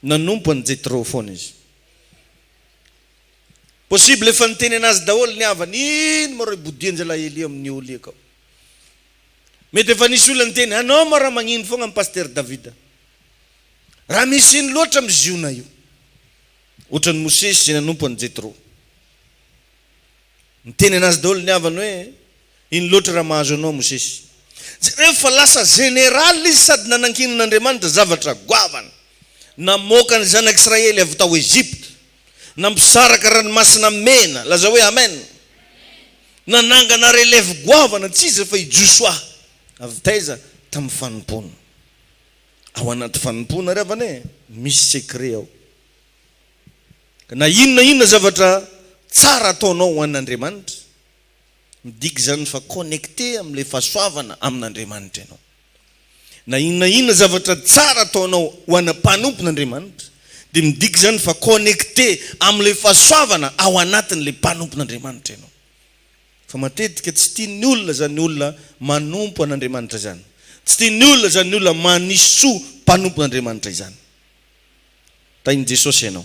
nanompo an'i Jethro foana izy. Possible efa niteny anazy daholo ny havany, ino ma rô ibodian-jalahy Elia amin'ny olo akao. Mety efa nisy olona niteny, anao ma raha magnino foana amin'ny pasteur Davida. Raha misy ino loatra amin'ny ziona io. Ohatran'ny Mosesy izay nanompo an'i Jethro. Niteny anazy daholo ny havany hoe, ino loatra raha mahazo anao Mosesy. Rehefa lasa général izy sady nanankinan'Andriamanitra zavatra goavana. Namoaka ny zanak'Israely avy tao Egypte. Nampisaraka ranomasina mena, laza hoe amen. Nanangana relève goavana tsy izy fa i Joshua. Avy taiza tamin'ny fanompona. Ao anaty fanompona revane misy secret ao. Na inona zavatra tsara ataonao ho an'Andriamanitra, midika zany fa connecté amin'ilay fahasoavana amin'Andriamanitra ianao. Na inona zavatra tsara ataonao ho ana mpanompon'Andriamanitra, dia midika zany fa connecté amin'ilay fahasoavana ao anatin'ilay mpanompon'Andriamanitra ianao. Fa matetika tsy tian'ny olona zany olona manompo an'Andriamanitra zany. Tsy tian'ny olona zany olona manisy soa mpanompon'Andriamanitra izany. Tain'i Jesosy ianao.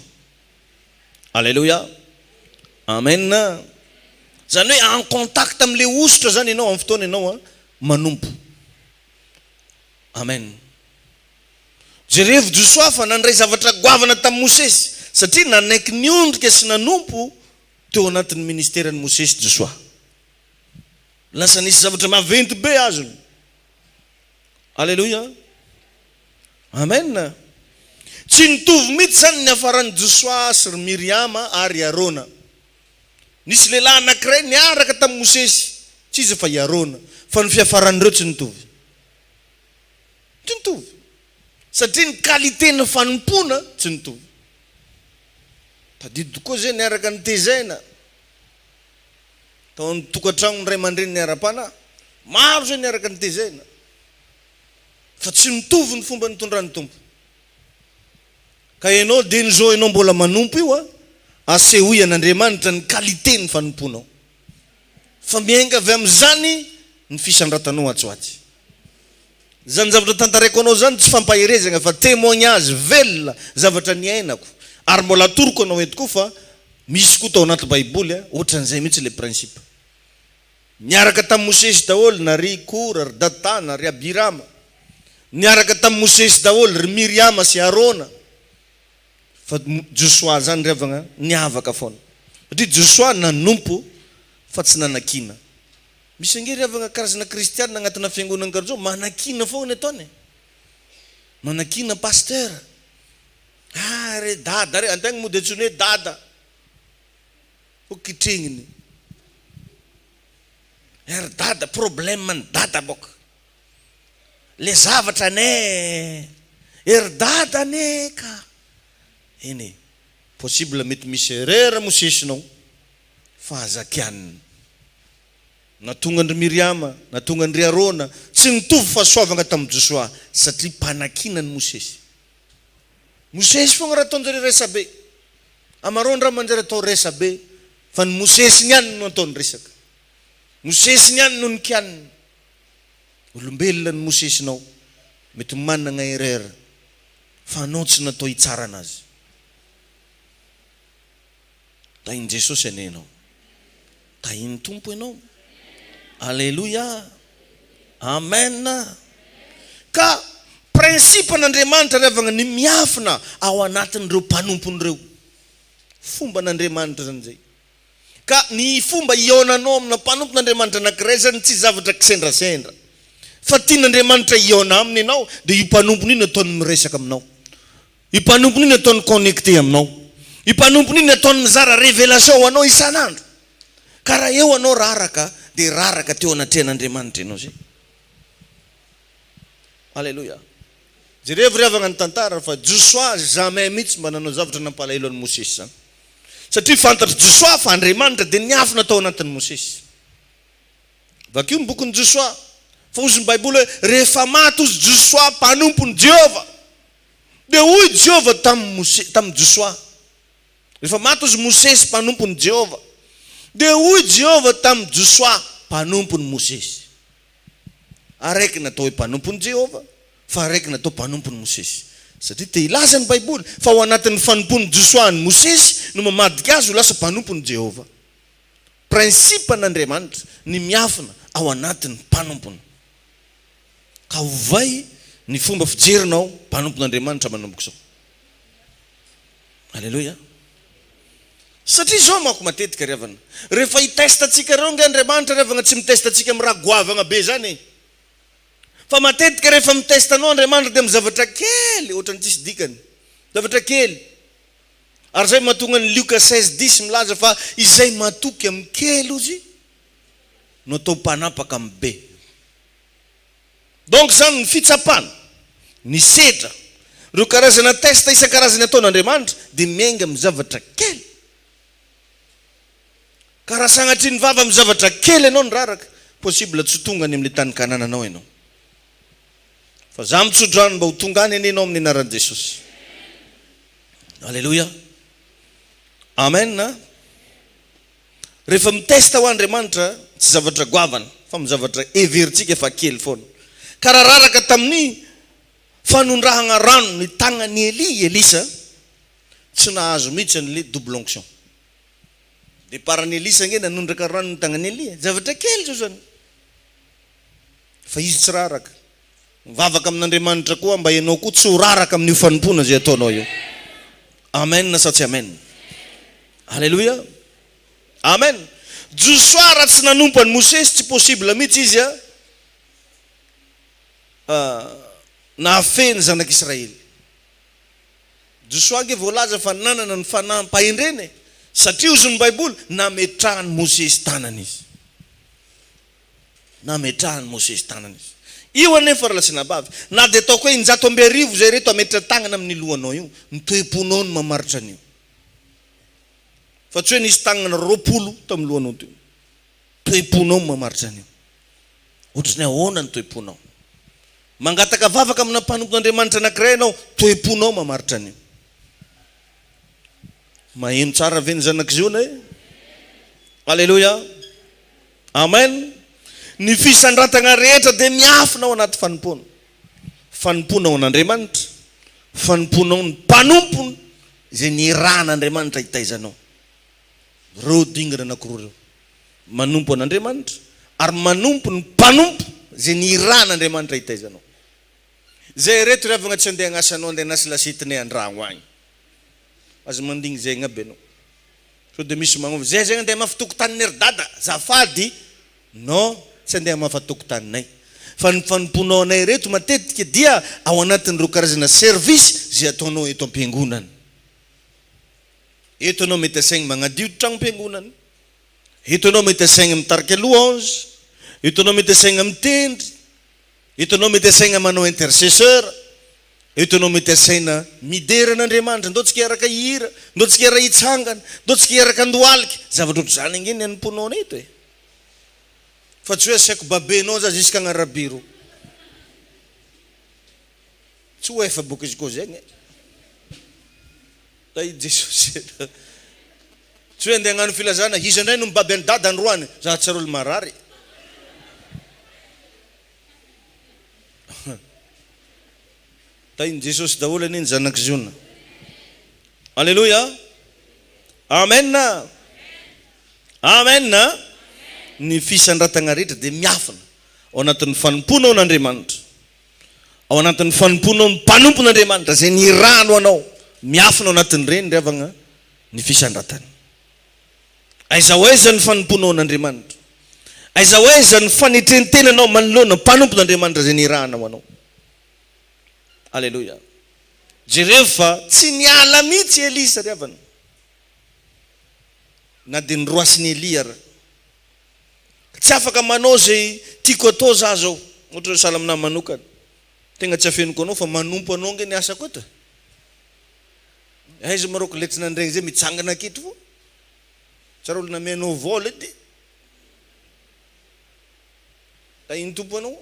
Alléluia. Amen. Zany hoe en contact amin'ilay ositra zany ianao amin'ny fotoana ianao manompo. Amen. Jerevy Joshua fa nandray zavatra goavana tamin'i Mosesy, satria nanaiky niondrika sy nanompo teo anatin'ny ministeran'i Mosesy Joshua. Lasa nisy zavatra maventy be azony. Alléluia. Amen. Tsy nitovy mihitsy zany ny hafaran'i Joshua sy Miriama ary Arona. Nisy lehilahy anankiray niaraka tamin'i Mosesy, tsy izy fa i Arona, fa ny fiafaran'ireo tsy nitovy. Tsy nitovy. Satria ny qualité ny fanompona tsy nitovy. Tadidy koa zay niaraka nitezaina. Tao amin'ny tokantrano ray aman-dreny niara-pana, maro zay niaraka nitezaina. Fa tsy mitovy ny fomba nitondran'ny tompo. Ka ianao dia nizao ianao mbola manompo io asehoy an'Andriamanitra ny qualité ny fanomponao. Fa miainga avy amin'izany ny fisandratanao atsoaty. Zany zavatra tantaraiko anao zany tsy fampaherezana fa témoignage velona zavatra niainako. Ary mbola atoroko anao eto koa fa misy koa tao anaty Baiboly ohatran'izay mihitsy le principe. Niaraka tamin'i Mosesy daholo na ry Kora, ry Datana, ry Abirama. Niaraka tamin'i Mosesy daholo ry Miriama sy Arona. Fa Joshua zany revagna niavaka foana. Satria Joshua nanompo fa tsy nanakina. Misy ange revagna karazana kristianina agnatina fiangonana karazao manakina foana ataony. Manakina pasteur. Ah re dada re antegna mody antsony hoe dada. Ho kitrigniny. Er dada problème ny dada boka. Le zavatra ne. Er dada ne ka. Eny. Possible mety misy erreur mosesinao. Fa azakianina. Na tonga ndry Miriama, na tonga ndry Arona, tsy nitovy fahasoavana tamin'i Joshua satria mpanakina ny Mosesy. Mosesy fogna raha ataon'jareo resabe. Amarony raha manjary atao resabe, fa ny Mosesy niany no ataony resaka. Mosesy niany no nikianina. Olombelona ny Mosesinao, mety manana erreur, fa anao tsy natao hitsara anazy. Tain'i Jesosy anenao. Tain'ny tompo ianao. Alléluia. Amen. Ka principe n'Andriamanitra revagna ny miafina ao anatin'ireo mpanompon'ireo. Fomba n'Andriamanitra zany zay. Ka ny fomba ionanao amina mpanompon'Andriamanitra anankiray zany tsy zavatra kisendrasendra. Fa tian'Andriamanitra iona aminy ianao dia io mpanompony iny ataony miresaka aminao. Io mpanompony iny ataony connecté aminao. Io mpanompony iny ataony mizara révélation ho anao isan'andro. Ka raha eo anao raraka dia raraka teo anatrehan'Andriamanitra ianao zay. Alléluia. Jerevy revagna ny tantara fa Joshua jamais mihitsy mba nanao zavatra nampalahelo an'i Mosesy zany. Satria fantatra Joshua fa Andriamanitra dia niafina tao anatin'i Mosesy. Vakio ny bokin'i Joshua fa ozy ny Baiboly hoe rehefa maty ozy Joshua mpanompony Jehova dia hoy Jehova tamin'i Joshua. Rehefa maty ozy Mosesy mpanompony Jehova dia hoy Jehova tamin'i Joshua mpanompony Mosesy. Araiky natao hoe mpanompony Jehova, fa raiky natao mpanompony Mosesy satria te ilaza ny Baiboly fa ao anatin'ny fanompony Josuany Mosesy no mamadika azy ho lasa mpanompony Jehova. Prinsipa n'Andriamanitra ny miafina ao anatin'ny mpanompony. Ka ovay ny fomba fijerinao mpanompon'Andriamanitra manomboka zao. Alleluia. Satria zao manko matetika revana rehefa hitestatsika reo nge Andriamanitra revana tsy mitestatsika amin'ny raha goavagna be zany. Fa matetika rehefa mitestanao Andriamanitra dia amin'ny zavatra kely ohatrany tsisy dikany. Zavatra kely. Ary zay mahatonga ny Luka 16:10 milaza fa izay matoky amin'ny kely ozy no atao mpanapaka amin'ny be. Donc zany ny fitsapana, ny sedra, reo karazana testa isan-karazany ataon'Andriamanitra dia miainga amin'ny zavatra kely. Ka raha sagnatria ny vava amin'ny zavatra kely ianao ny raraka, possible tsy tonga any amin'ny tany kanananao ianao. Fa za mitsodrano mba ho tonga any anao amin'ny anaran'i Jesosy. Alleluia. Amen. Rehefa mitesta ho Andriamanitra tsy zavatra goavana fa amin'ny zavatra everitsika fa kely foana. Ka raha raraka tamin'ny fanondrahana rano ny tagnan'ny Elisa tsy nahazo mihitsy an'le double onction. Dia paran'ny Elisa nge nanondraka rano ny tagnan'ny Elia. Zavatra kely zao zany. Fa izy tsy raraka. Mivavaka amin'Andriamanitra koa mba ianao koa tsy ho raraka amin'ny fanompona zay ataonao io. Amen na sa tsy amen. Alleluia. Amen. Joshua raha tsy nanompa ny Mosesy tsy possible mihitsy izy nahafeny zanak'Israely. Joshua nge voalaza fa nanana ny fanampahendreny satria ozy ny Baiboly nametrahany Mosesy tanany izy. Nametrahany Mosesy tanany izy. Io anefa raha lasina bavy na dia ataoko hoe 120 zay reto ametra tagnana amin'ny lohanao io ny toe-ponao ny mamaritra an'io. Fa tsy hoe nisy tagnana 20 tamin'ny lohanao teo. Toe-ponao ny mamaritra an'io. Ohatrany ahoana ny toe-ponao. Mangataka vavaka amina mpanompon'Andriamanitra anankiray ianao, toe-ponao mamaritra an'io. Maheno tsara ve ny zanak'iziona e? Alleluia. Amen. Ny fisandratana rehetra dia miafina ao anaty fanompona. Fanompona ao an'Andriamanitra, fanompona ao ny mpanompony izay ny iran'Andriamanitra hitaizanao. Reo dingana anankiroa reo. Manompo an'Andriamanitra ary manompo ny mpanompo izay ny iran'Andriamanitra hitaizanao. Zay reto ravagna tsy andeha agnasanao andeha nasy lasitinay andragno agny. Azy mandigny zay agnabe anao. So dia misy magnova zay zay andeha mafatokotanin'ny ery-dada zafady. No, tsy andeha mafatokotaninay. Fa ny fanomponao anay reto matetika dia ao anatin'ireo karazana service zay ataonao eto am-piangonana. Eto anao mety asaigny magnadio tragno am-piangonana. Eto anao mety asaigny mitarika louange. Eto anao mety asaigna mitendry. Eto anao mety asaigna manao intercesseur. Eto anao mety asaina mideran'Andriamanitra. Ndao tsika hiaraka hihira, ndao tsika hiaraka hitsangana, ndao tsika hiaraka andohalika. Zavatra ohatr'izany angeny anomponao anay eto e. Fa tsy hoe asaiko babenao za jusqu'à agnarabiro. Tsy hoe fa boka izy koa zegny. Tai Jesosy. Tsy hoe andeha hagnano filazana izy indray no mibaby any dada androany za tsy olo marary. Tai Jesosy daholo aniny zanak'iziona. Alleluia. Amen. Amen. Ny fisandratana rehetra dia miafina ao anatin'ny fanompona ao n'Andriamanitra, ao anatin'ny fanompona ao ny mpanompon'Andriamanitra zay ny rano anao, miafina ao anatin'ireny ravagna ny fisandratana. Aiza hoaiza ny fanompona ao n'Andriamanitra, aiza hoaiza ny fanetrentenanao manoloana mpanompon'Andriamanitra zay ny ranao anao. Alleluia. Jereo fa tsy niala mihitsy Elisa ravana na dia ny roasin'ny Elia. Tsy afaka manao zay tiako atao za zao. Ohatra hoe sahala aminahy manokana. Tegna tsy afeniko anao fa manompo anao nge ny asa koa ta. Aiza maroko letsina andregny zay mitsangana akitry fo. Tsara olo namenao vola edy. Da iny tompo anao.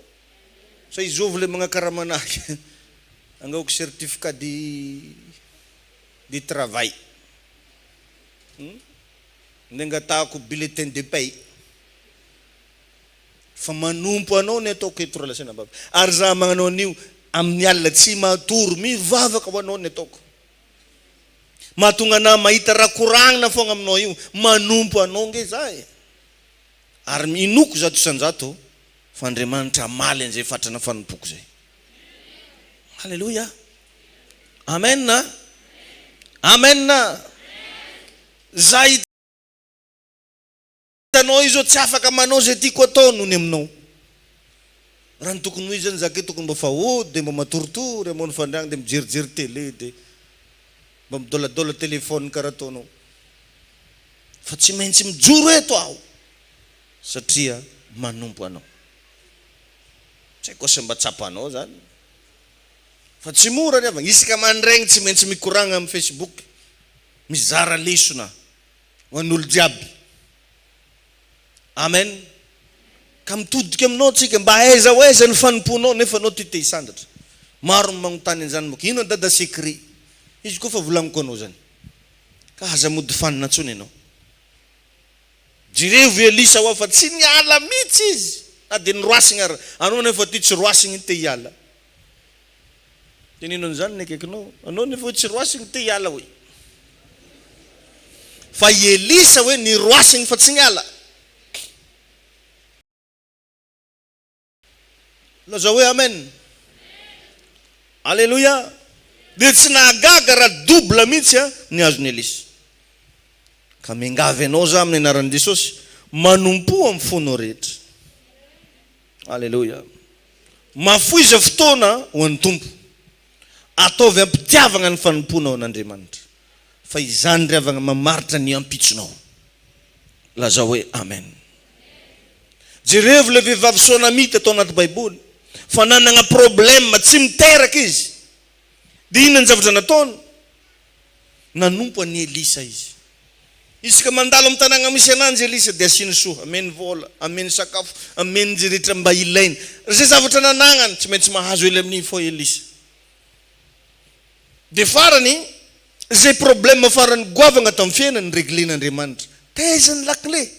Sa izovy le magnakara manahy. Angaoko certificat de travail. Nengatako bulletin de paie. Fa manompo anao ny ataoko eto raha lasina baba. Ary za magnanao an'io amin'ny alina tsy matory mivavaka ho anao ny ataoko mahatonga na mahita raha koragnina fogna aminao io manompo anao nge zay ary inoko zato isanjato fa Andriamanitra amaly an'izay fatrana fanompoko zay. Halleluja. Amen. Amen. Zay hitanao izy tsy afaka manao zay tiako atao noho ny aminao. Raha ny tokony ho izy zany zake tokony mba fahody de mba matoritory amon'ny fandriagna de mijerijery télé de mba midoladola téléphone karaha ataonao. Fa tsy maintsy mijoro eto aho satria manompo anao. Tsy kosa mba tsapanao zany. Fa tsy mora ny avana isaka mandraigny tsy maintsy mikoragna amin'ny Facebook mizara lesona ho an'olo jiaby. Amen. Ka mitodika aminao tsika mba aiza ho aiza ny fanomponao nefa anao ty te hisandatra. Maro magnontany an'izany moka ino dada secret. Izy koa fa volagniko anao zany. Ka aza mody fanina ntsony anao. Jirevo Elisa ho fa tsy niala mihitsy izy. Na de nyroasiny ary anao nefa ty tsy roasiny te hiala. Tenino an'izany ny akaikinao. Anao nefa tsy roasiny te hiala hoe. Fa Elisa hoe niroasiny fa tsy niala. Laza hoe amen. Alléluia. De tsy nahagaga raha double mihitsy ny azony Elisa. Ka mingavy anao za amin'ny anaran'i Jesosy manompo amin'ny fonao rehetra. Alléluia. Mafoiza fotoana ho an'ny tompo. Ataovy ampitiavagna ny fanomponao an'Andriamanitra. Fa izany ry avagna mamaritra ny ampitsonao. Laza hoe amen. Jerevo le vehivavy Sonamita atao anaty Baiboly. Fa nanana problème tsy miteraka izy. Dia inona ny zavatra nataony? Nanompo an'i Elisa izy. Isaka mandalo amin'ny tanàgna misy ananjy Elisa dia asiny soa, ameny vola, ameny sakafo, ameny zay rehetra mba ilainy. Zay zavatra nanagnany tsy maintsy mahazo ely amin'iny fô Elisa. Dia farany zay problème farany goavagna tamin'ny fiainany réglen'Andriamanitra. Taizany lakle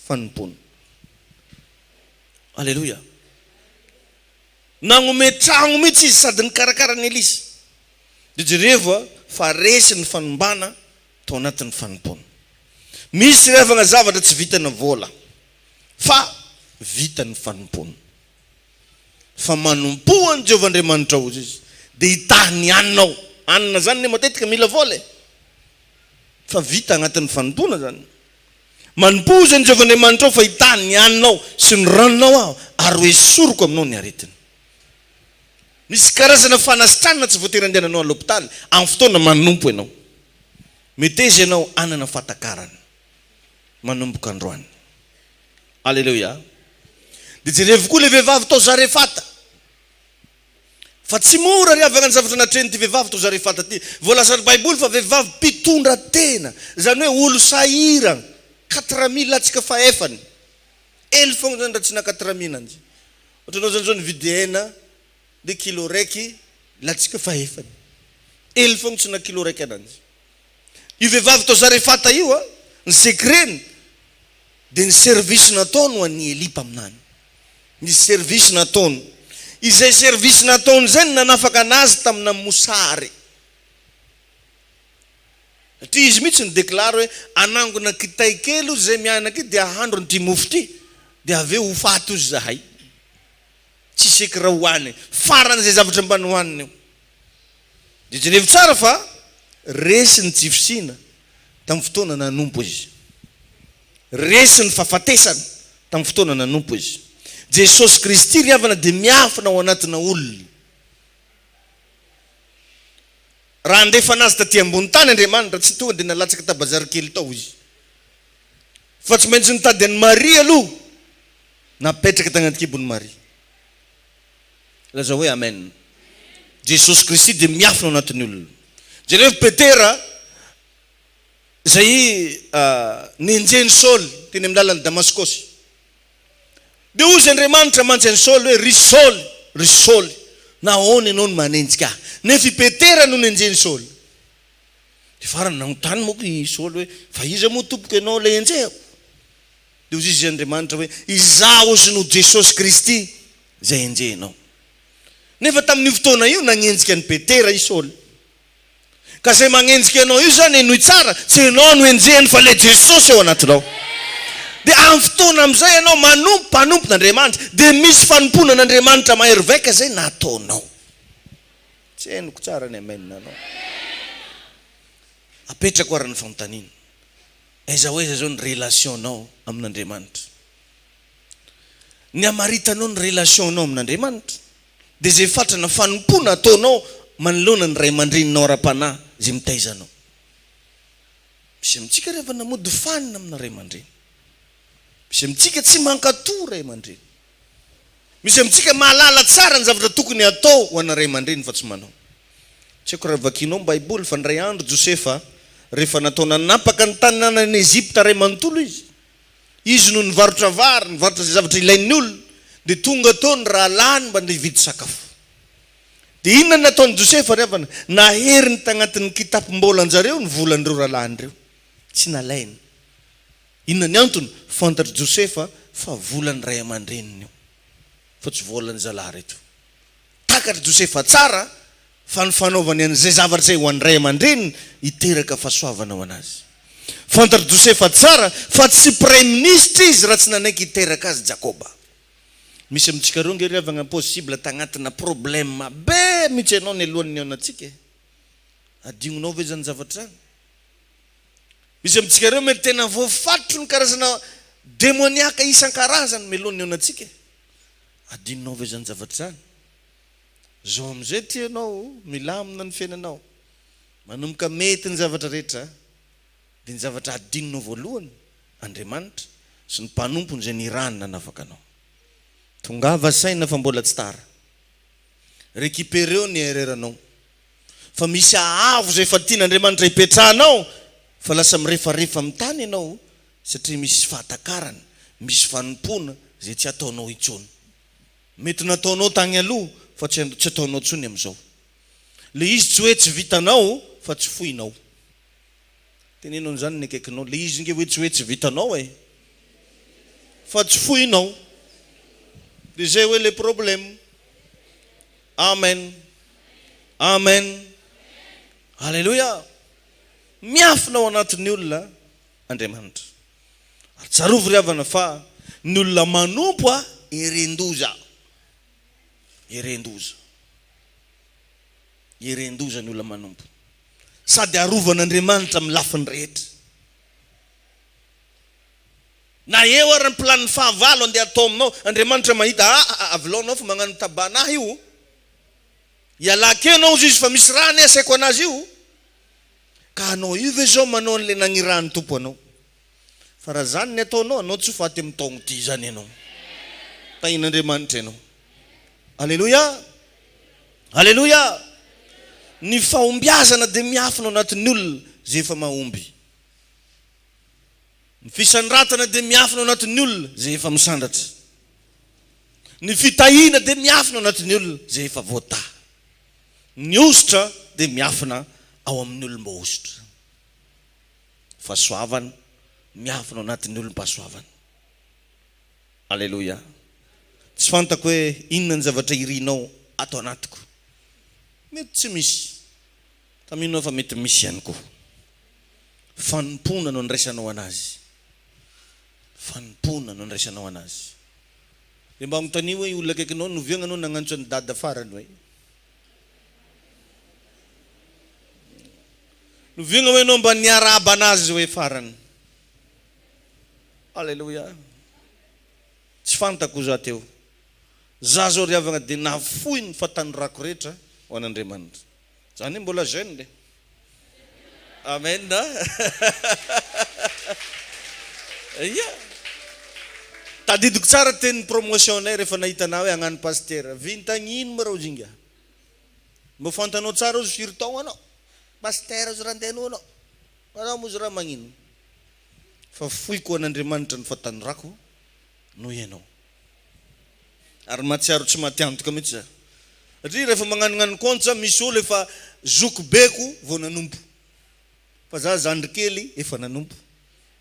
fanompony. Alléluia. Nagnome tragno mihitsy izy sady nikarakara ny Elisa. Dia jerevo fa resy ny fanombana tao anatin'ny fanompony. Misy revagna zavatra tsy vita na vola fa vita ny fanompony. Fa manompoany Jehovahandriamanitra izy dia hitahany anao. Anina zany matetika mila vola. Fa vita agnatin'ny fanompona zany. Manompo zany Jehovahandriamanitra fa hitahany anao sy ny ranonao ary hoe soroko aminao ny aretiny. Misy karazana fanasitrana tsy voatery andehananao à-l'hôpital amin'ny fotoana manompo ianao. Meteza ianao anana fatakarany. Manomboka androany. Alléluia. Dia jerevo koa le vehivavy tao Zarefata. Fa tsy mora ry avagna ny zavatra natreny ty vehivavy tao Zarefata ty. Voalazan'ny Baiboly fa vehivavy mpitondra tena. Zany hoe olo sahirana 4000 latsika faefany. Ely fogna zany raha tsy na 4000 anzy. Ohatranao zany zao nividy hena de kilo raiky latsika faefany. Ely fogna tsy na kilo raiky ananjy. Io vehivavy tao Zarefata io ny secreny dia ny service nataony ho an'ny Elipa aminany. Ny service nataony. Izay service nataony zany nanafaka anazy tamina mosary. Satria izy mihitsy ny déclare hoe anangona kitay kely zay mianaki dia ahandro ny ty mofo ty dia aveo ho faty ozy zahay. Tsy seky raha hoany. Farany zay zavatra mba nohaniny io. Dia jerevo tsara fa resy ny jifosina tamin'ny fotoana nanompo izy. Resy ny fahafatesana tamin'ny fotoana nanompo izy. Jesosy Kristy ry havana dia miafina ao anatina olona. Raha andefa anazy taty ambony tany Andriamanitra tsy tonga dia nalatsaka tabazary kely tao izy. Fa tsy maintsy nitady an'i Maria aloha napetraka tagnaty kibon'i Maria. Laza hoe amen. Jesosy Kristy dia miafina ao anatin'ny olona. Jerevo Petera zay nenjeny Saul teny amin'ny lalany Damaskosy. Dia ozy Andriamanitra mantsy Saul hoe ry Saul, ry Saul, nahoana ianao no manenjika ahy? Nefa i Petera no nenjeny Saul. Dia farany nanontany moa i Saul hoe fa iza moa tompoka ianao le enjehako? Dia ozy izy Andriamanitra hoe izaho ozy no Jesosy Kristy zay enjehinao. nefa tamin'io fotoana io nagnenjika ny Petera i Saoly. Ka zay magnenjika anao io zany enoy tsara, tsy anao no enjehany fa le Jesosy ao anatinao. Dia amin'ny fotoana amin'izay ianao manompon'Andriamanitra, dia misy fanomponan'Andriamanitra mahery vaika zay nataonao. Tsy hainoko tsara ny amen anao. Apetrako arany fanontaniana. Aiza hoaiza zao ny relationnao amin'Andriamanitra. Ny amaritanao ny relationnao amin'Andriamanitra. Dia zay fatrana fanompona ataonao manoloana ny ray aman-dreninao ara-panahy zay mitaizanao. Misy amintsika rehefa namody fanina amina ray aman-dreny. Misy amintsika tsy mankatoa ray aman-dreny. Misy amintsika mahalala tsara ny zavatra tokony atao ho ana ray aman-dreny fa tsy manao. Tsy haiko raha vakinao ny Baiboly fa ndray andro Josefa rehefa nataona napaka ny tanànan'ny Ezipta ray manontolo izy. Izy no nivarotra vary, nivarotra zay zavatra ilain'ny olona, dia tonga tao ny raha lany mba nividy sakafo. Dia inona nataon'ny Josefa rehefa naheriny tagnatin'ny kitapom-bolan-jareo ny volan'ireo rahalahindreo. Tsy nalainy. Inona ny antony? Fantatry Josefa fa volan'ny ray aman-dreniny io. Fa tsy volan'ny zalahy reto. Takatry Josefa tsara fa ny fanaovany an'izay zavatra zay ho an'ny ray aman-dreniny hiteraka fahasoavana ho anazy. Fantatry Josefa tsara fa tsy prime-ministre izy raha tsy nanaiky hiteraka azy Jakoba. Misy amintsika reo ngerevagna possible tagnatina problème be mihitsy ianao ny alohan'ny aonatsika. Adinonao ve zany zavatra zany? Misy amintsika reo mety tena voafatro ny karazana demoniaka isan-karazany melohan'ny aonatsika. Adinonao ve zany zavatra zany? Zao am'izay ty ianao milamina ny fiainanao. Manomboka mety ny zavatra rehetra. Dia ny zavatra adinonao voalohany Andriamanitra sy ny mpanompony zay niranina nanafaka anao. Tongava saina fa mbola tsy tara. Récupéreo ny ereranao. Fa misy ahavo zay fa tian'Andriamanitra hipetrahanao fa lasa mirefarefa amin'ny tany ianao satria misy fahatakarana, misy fanompona zay tsy ataonao intsony. Mety nataonao tagny aloha fa tsy ataonao intsony amin'izao. Le izy tsy hoe tsy vitanao fa tsy foinao. Tenenao zany ny akaikinao, le izy nge hoe tsy vitanao fa tsy foinao. Dia zay hoe le problème. Amen. Amen. Alléluia. Miafina ao anatin'ny olona Andriamanitra. Ary tsarovy ry havana fa ny olona manompo erendoza. Erendoza. Erendoza ny olona manompo. Sady arovan'Andriamanitra amin'ny lafiny rehetra. Na eo ary ny planiny fahavalo andeha atao aminao, Andriamanitra mahita avilaonao fa magnano tabanahy io. Ialake anao izy fa misy raha ny asaiko anazy io. Ka anao io ve zao manao an'le nagnirahan'ny tompo anao. Fa raha zany ny ataonao, anao tsy faty amin'ny taogno ty zany ianao. Tahin'Andriamanitra ianao. Alléluia. Alléluia. Ny fahombiazana dia miafina anatin'ny olona zay efa mahomby. Ny fisandrantana dia miafina anatin'ny olona zay efa misandatra. Ny fitahiana dia miafina anatin'ny olona zay efa voata. Ny ositra dia miafina ao amin'ny olom-baositra. Fahasoavana miafina anatin'ny olom-pahasoavana. Alléluia. Tsy fantako hoe inona ny zavatra irinao ato anatiko. Mety tsy misy. Taminao fa mety misy ihany koa. Fanompona no niraisanao anazy. Fanompona no niraisanao anazy. Dia mba agnontania hoe olona akaikinao noviagna anao nagnantso ny dada farany hoe. Noviagna hoe anao mba niaraba anazy hoe farany. Alléluia. Tsy fantako za teo. Za zao ry havagna dia nafoy ny fatanorako rehetra ho an'Andriamanitra. Zany mbola jeune le. Amen na. Ia. Tadidiko tsara teny promotionnay rehefa nahitanao hoe hagnano pasteur. Vintagnino ma raha zinga. Mba fantanao tsara ozy firy taogno anao. Pasteur ozy randenao anao. Anao mozy raha magnino. Fa foiko an'Andriamanitra ny fatanorako noho ianao. Ary matsiaro tsy matiantoka mihitsy za. Satria rehefa magnanognano compte za misy olo efa zoko beko vao nanompo. Fa za zandry kely efa nanompo.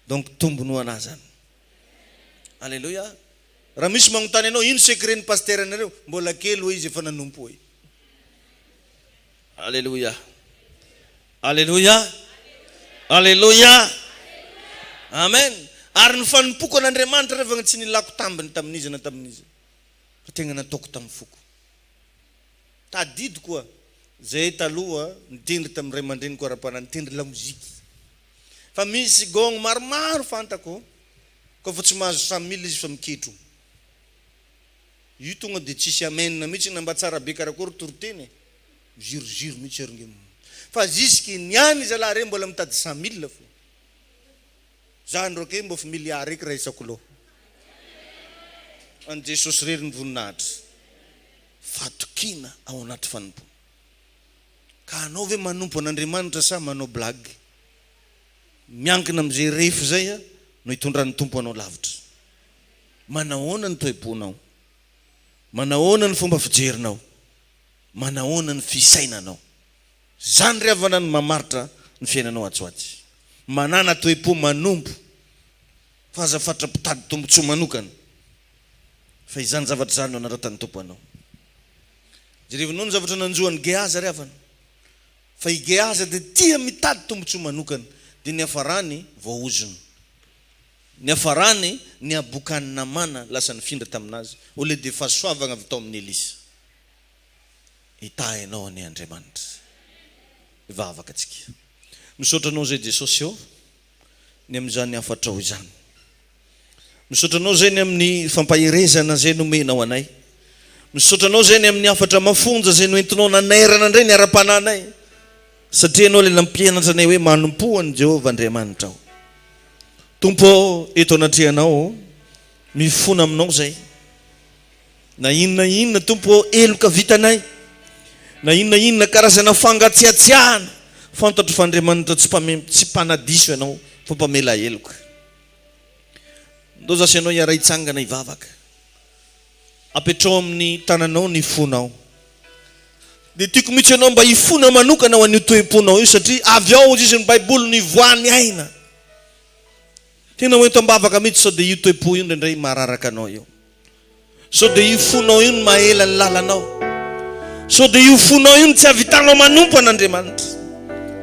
Donc tombono anazy zany. Alléluia. Raha misy magnontany anao ino secret ny pasteur anareo, mbola kely hoe izy efa nanompo hoe. Alléluia. Alléluia. Alléluia. Amen. Ary ny fanimpoko an'Andriamanitra rehefa tsy nilako tambiny tamin'izy na tamin'izy. Fa tegna nataoko tamin'ny foko. Tadidy koa. Zay taloha nitendry tamin'ny ray aman-dreny koa raha-pana nitendry lamoziky. Fa misy gong maromaro fantako. Koa fa tsy mahazo 100,000 izy fa miketro. Io tonga dia tsisy amenina mihitsy na mba tsara be karakory toroteny. Ziro mihitsy erongem. Fa jusque niany zalahy reny mbola mitady 100,000 fo. Zany roke mbo fa miliary eky raisako loha. An Jesosy rery ny voninahitra. Fatokina ao anaty fanompo. Ka anao ve manompo an'Andriamanitra sa manao blague? Miankina am'izay refo zay no hitondran'ny tompo anao lavitra. Manahoana ny toe-ponao? Manahoana ny fomba fijerinao? Manahoana ny fisainanao? Zany ry havana ny mamaritra ny fiainanao atsoatsy. Manana toe-po manompo. Fa aza fatra mpitady tombotsoa manokana. Fa izany zavatra zany no anaratany tompo anao. Jerevinao ny zavatra nanjoan'ny Gehazi ry havana. Fa i Gehazi dia tia mitady tombotsoa manokana. Dia ny hafarany voaozony. Ny hafarany ny abokany namana lasa nifindra taminazy. Ole dia fahasoavagna avy tao amin'ny Elisa. Itahinao any Andriamanitra. Ivavaka antsika. Misaotra anao zay Jesosy eo ny amin'izany afatra ho izany. Misaotra anao zay ny amin'ny fampaherezana zay nomenao anay. Misaotra anao zay ny amin'ny afatra mafonja zay noentinao nanairana indray ny ara-pananay. Satria anao le nampianatra anay hoe manompoany Jehovah Andriamanitra ao. Tompo eto anatrehanao mifona aminao zay. Na inona tompo eloka vitanay. Na inona karazana fangatsiatsiahana. Fantatro fa Andriamanitra tsy mpanadiso ianao fa mpamela eloka. Ndao zasy ianao hiara hitsangana hivavaka. Apetrao amin'ny tananao ny fonao. Dia tiako mihitsy ianao mba hifona manokana ho an'io toe-ponao io satria avy ao izy ny Baiboly nivoany aina. Tena hoe tambavaka mihitsy sao dia io toe-po io indray mararaka anao io. Sao dia io fonao io ny mahela ny lalanao. Sao dia io fonao io ny tsy havitanao manompo an'Andriamanitra.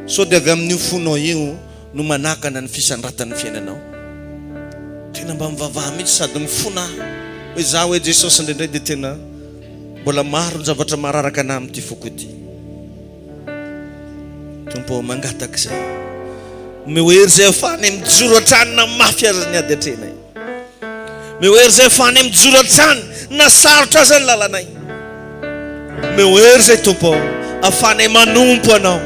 Sao dia avy amin'io fonao io no manakana ny fisandratan'ny fiainanao. Tena mba mivavaha mihitsy sady mifona hoe za hoe Jesosy indraindray dia tena mbola maro ny zavatra mararaka ana amin'ity foko ity. Tompo mangataka izay. Mehoery zay afahany mijoro hatrany na mafy azy ny ady atrenay. Mehoery zay afahany mijoro hatrany na sarotra azy ny lalanay. Mehoery zay tompo afahany manompo anao.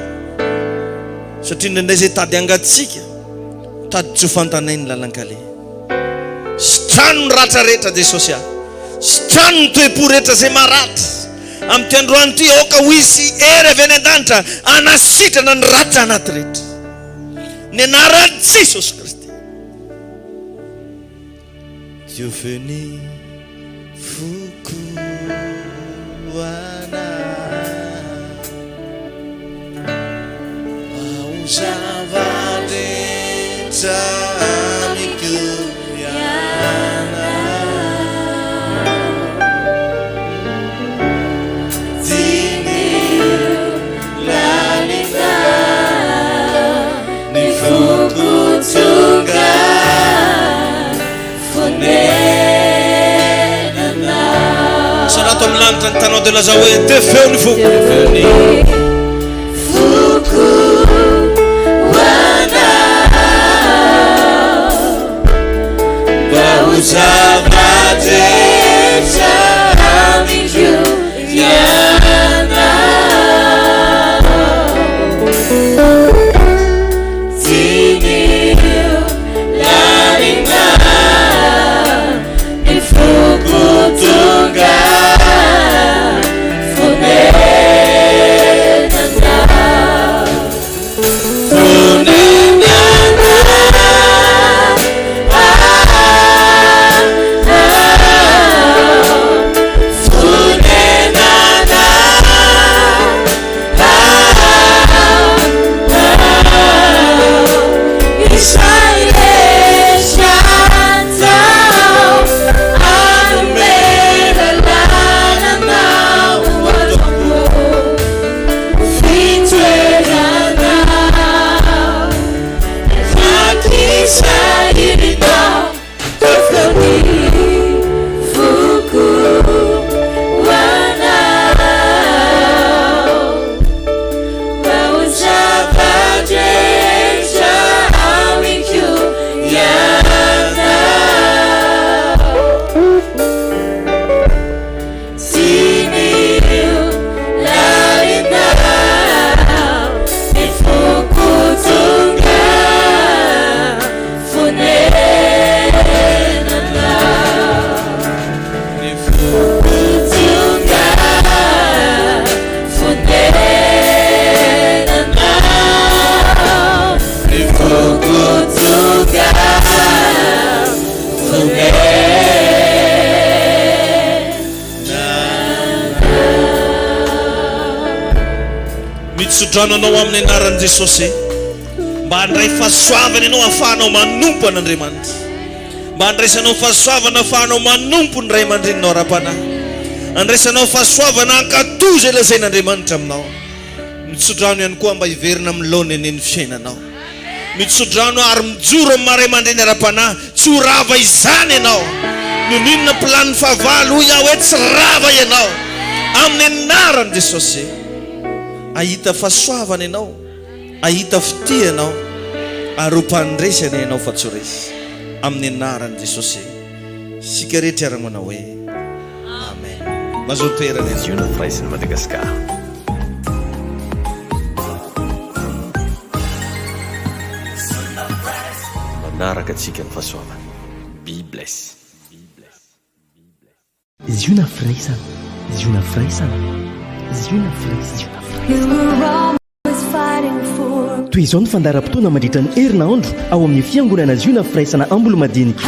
Satria indraindray zay tady angatsika tady tsy ho fantanay ny lalan-kale. Sitrano ny ratra rehetra Jesosy aho. Sitrano ny toe-po rehetra zay maratra. Amin'ity androany ity aoka ho isy ery avy any an-danitra anasitrana ny ratra anaty rehetra. Ny anaran'i Jesosy Kristy. Dieu venu fukuana Mausavadeta mikuriana Dini lalina Ni fukutunga Funenana Sanato am'lanitra ny tanao dia laza hoe te feo ny foko. Zavadeta mikuriana Dini lalina Ni fukutunga mitsodrano anao amin'ny anaran'i jesosy mba handray fahasoavana ianao ahafahanao manompo an'andriamanitra mba handraisanao fahasoavana ahafahanao manompo ny ray aman-dreninao ara-panahy andraisanao fahasoavana ankatoza ilazain'andriamanitra aminao mitsodrano ihany koa mba hiverina amin'ny laona eny ny fiainanao mitsodrano ary mijoro amin'ny maray aman-dreny ara-panahy tsy ho rava izany ianao noninona planiny fahavalo ho iaho hoe tsy rava ianao amin'ny anaran'i jesosy ahita fahasoavana ianao ahita fitianao ary ho mpandresana ianao fa tsy ho resy amin'ny anaran'i jesosy sika rehetra ara-manao hoe amen mazotoerana Ziona Fraisy Madagascar. Manaraka antsika ny fahasoavana. Be bless. Ziona firaisana, ziona firaisana, ziona firaisana. Toy izao ny fandaharam-potoana mandritra ny herinandro ao amin'ny fiangonana ziona firaisana Ambolo-madinika.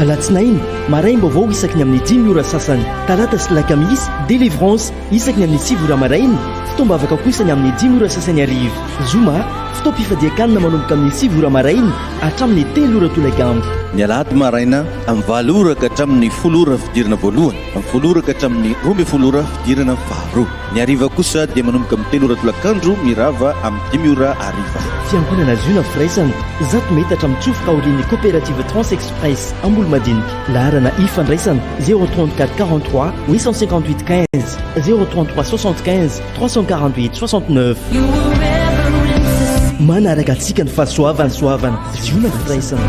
Alatsinainy maraim-baovao isaky ny amin'ny 10 ora sasany, talata sy lakamisy délivrance isaky ny amin'ny 7 ora marainy, fitoam-bavaka kosa ny amin'ny 10 ora sasany arivo. Zoma fitaom-pifadiakanina manomboka amin'ny 7 ora marainy hatramin'ny 3 ora tolagambo. Ny alahady maraina amin'ny 8 ora ka hatramin'ny 10 ora fidirana voalohany, amin'ny 10 ora ka hatramin'ny 12 ora fidirana faharoa. Ny hariva kosa dia manomboka amin'ny 3 ora tolakandro mirava amin'ny 10 ora hariva. Fiangonana ziona firaisana 100 metatra mitsofoka aorian'ny coopérative Transexpress Ambolo-madinika. Laharana ifandraisana 034 43 858 15 033 75 348 69. Manaraka antsika ny fahasoavana ziona firaisana.